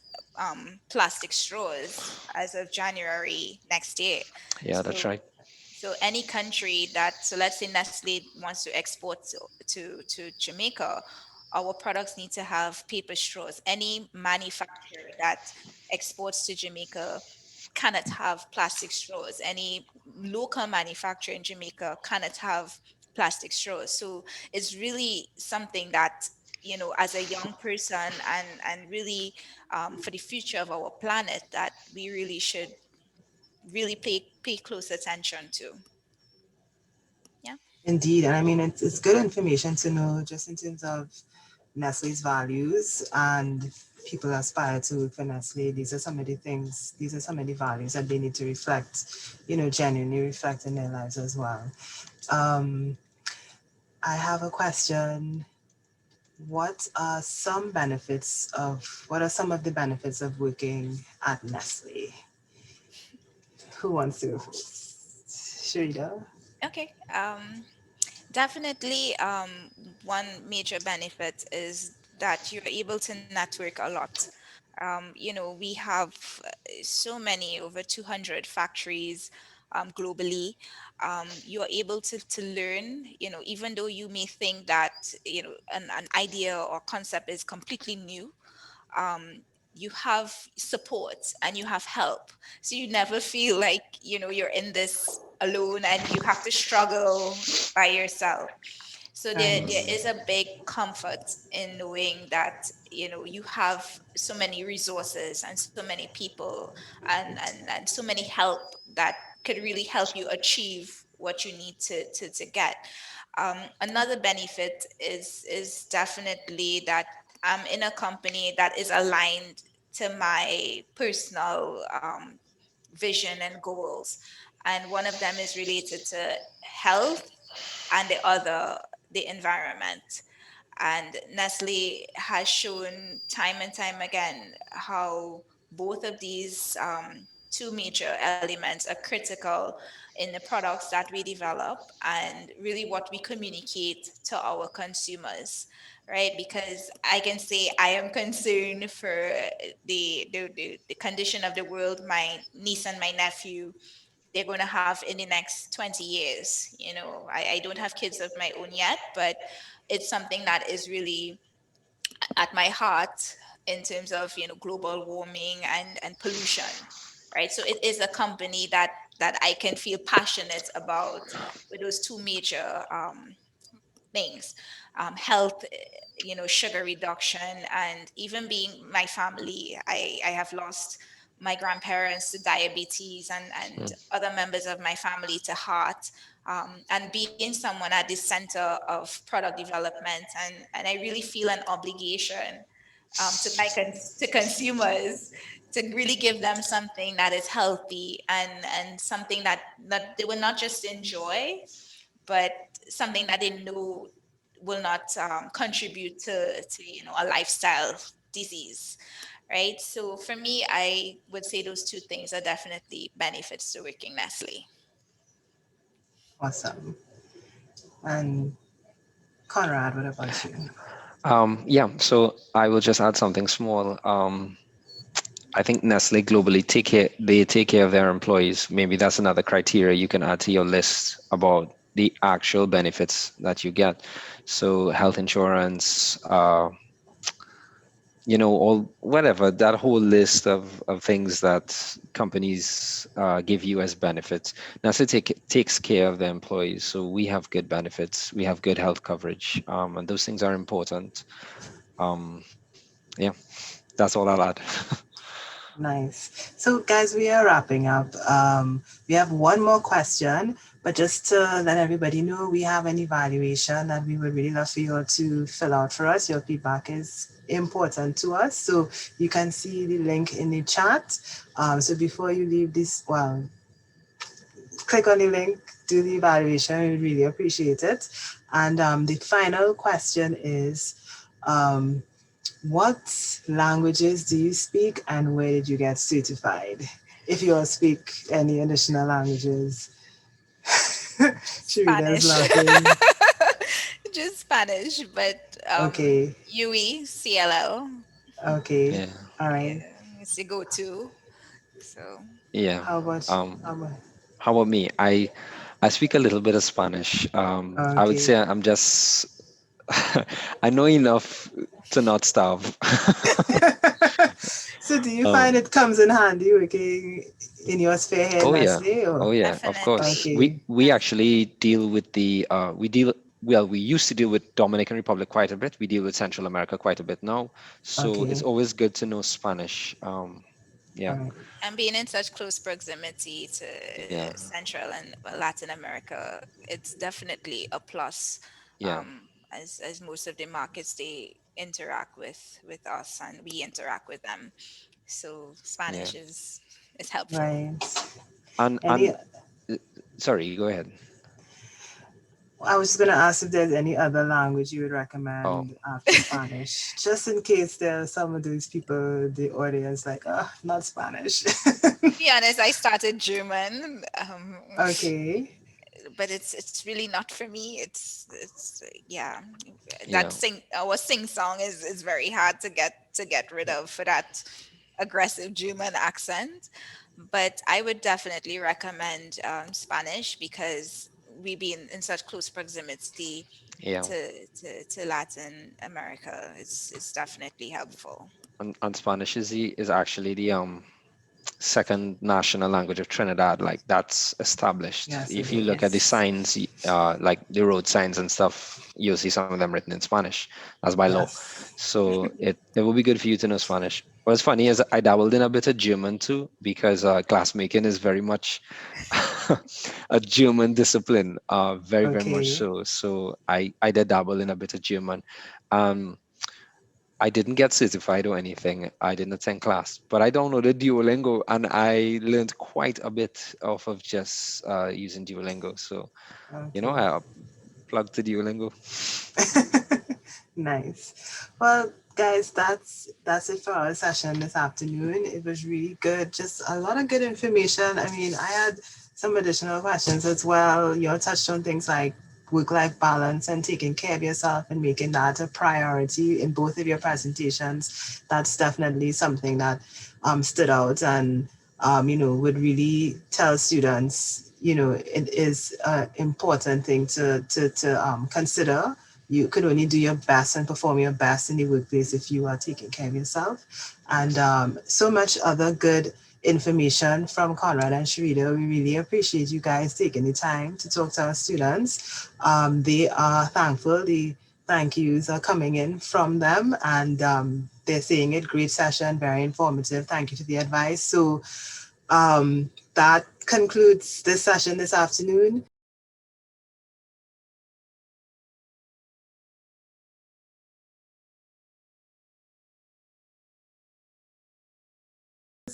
plastic straws as of January next year. Yeah, that's So right. any country that, so let's say Nestle wants to export to Jamaica, our products need to have paper straws. Any manufacturer that exports to Jamaica cannot have plastic straws. Any local manufacturer in Jamaica cannot have plastic straws. So it's really something that, as a young person, and really, for the future of our planet, that we really should really pay close attention to. Yeah. Indeed, and I mean it's good information to know just in terms of Nestle's values and people aspire to work for Nestle. These are some of the things, these are some of the values that they need to reflect, genuinely reflect in their lives as well. Um, I have a question. What are some of the benefits of working at Nestle? Who wants to go first? Sherida? Okay. Definitely, one major benefit is that you're able to network a lot. We have so many, over 200 factories globally. You're able to learn, even though you may think that, an idea or concept is completely new. You have support and you have help, so you never feel like, you're in this alone and you have to struggle by yourself. So there Nice. is a big comfort in knowing that, you have so many resources and so many people, and so many help that could really help you achieve what you need to get. Another benefit is definitely that I'm in a company that is aligned to my personal vision and goals. And one of them is related to health, and the other, the environment. And Nestle has shown time and time again how both of these two major elements are critical in the products that we develop, and really what we communicate to our consumers, right? Because I can say I am concerned for the condition of the world my niece and my nephew, they're going to have in the next 20 years. I don't have kids of my own yet, but it's something that is really at my heart in terms of, global warming and pollution, right? So it is a company that I can feel passionate about, with those two major things. Health, sugar reduction, and even being my family. I have lost my grandparents to diabetes, and Mm. other members of my family to heart. And being someone at the center of product development, and I really feel an obligation to consumers, to really give them something that is healthy, and something that they will not just enjoy, but something that they know will not contribute to a lifestyle disease, right? So for me, I would say those two things are definitely benefits to working Nestle. Awesome. And Conrad, what about you? Yeah, so I will just add something small. I think Nestle globally they take care of their employees. Maybe that's another criteria you can add to your list about the actual benefits that you get. So health insurance, all whatever, that whole list of things that companies give you as benefits. Nestle takes care of their employees. So we have good benefits, we have good health coverage, and those things are important. Um, yeah, that's all I'll add. Nice. So, guys, we are wrapping up. We have one more question, but just to let everybody know, we have an evaluation that we would really love for you all to fill out for us. Your feedback is important to us. So, you can see the link in the chat. So, before you leave this, well, click on the link, do the evaluation. We really appreciate it. And the final question is, what languages do you speak and where did you get certified? If you all speak any additional languages. Sherida is Spanish. laughing. Just Spanish, but Okay. UE, CLL, Okay. Yeah. All right. yeah, it's the go-to. So Yeah. How about Um, how about how about me? I speak a little bit of Spanish. I would okay. say I'm just I know enough to not starve. So do you find um, it comes in handy working in your sphere here in oh yeah, Nestle oh or yeah, of course. definitely, okay. We actually deal with the we deal well. We used to deal with Dominican Republic quite a bit. We deal with Central America quite a bit now. So it's Okay. always good to know Spanish. All Yeah, right. and being in such close proximity to yeah, Central and Latin America, it's definitely a plus. yeah, As most of the markets they interact with us and we interact with them, so yeah. Spanish is helpful. Right. And Any uh, sorry, go ahead. I was just gonna ask if there's any other language you would Oh, recommend after Spanish, just in case there are some of those people, the audience, like, oh, not Spanish. Be honest, I started German, Okay. but it's really not for me. It's yeah, that yeah, sing song is very hard to get rid of for that aggressive German accent. But I would definitely recommend Spanish because we be in such close proximity yeah. to Latin America. It's definitely helpful. And Spanish is actually the second national language of Trinidad. Like that's established. Yes, it If you look at the is. signs, like the road signs and stuff, you'll see some of them written in Spanish. That's by law. Yes. So it will be good for you to know Spanish. What's funny is I dabbled in a bit of German too because glassmaking is very much a German discipline, very much Okay. so. So I did dabble in a bit of German. Um, I didn't get certified or anything. I didn't attend class, but I downloaded Duolingo and I learned quite a bit off of just using Duolingo. So, Okay. I plugged to Duolingo. Nice. Well, guys, that's it for our session this afternoon. It was really good. Just a lot of good information. I mean, I had some additional questions as well. You know, touched on things like work-life balance and taking care of yourself and making that a priority in both of your presentations. That's definitely something that stood out and would really tell students, it is an important thing to consider. You could only do your best and perform your best in the workplace if you are taking care of yourself. And so much other good information from Conrad and Sherida. We really appreciate you guys taking the time to talk to our students. They are thankful. The thank yous are coming in from them, and they're saying it great session, very informative. Thank you for the advice. So that concludes this session this afternoon.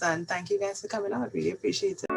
And thank you guys for coming out. Really appreciate it.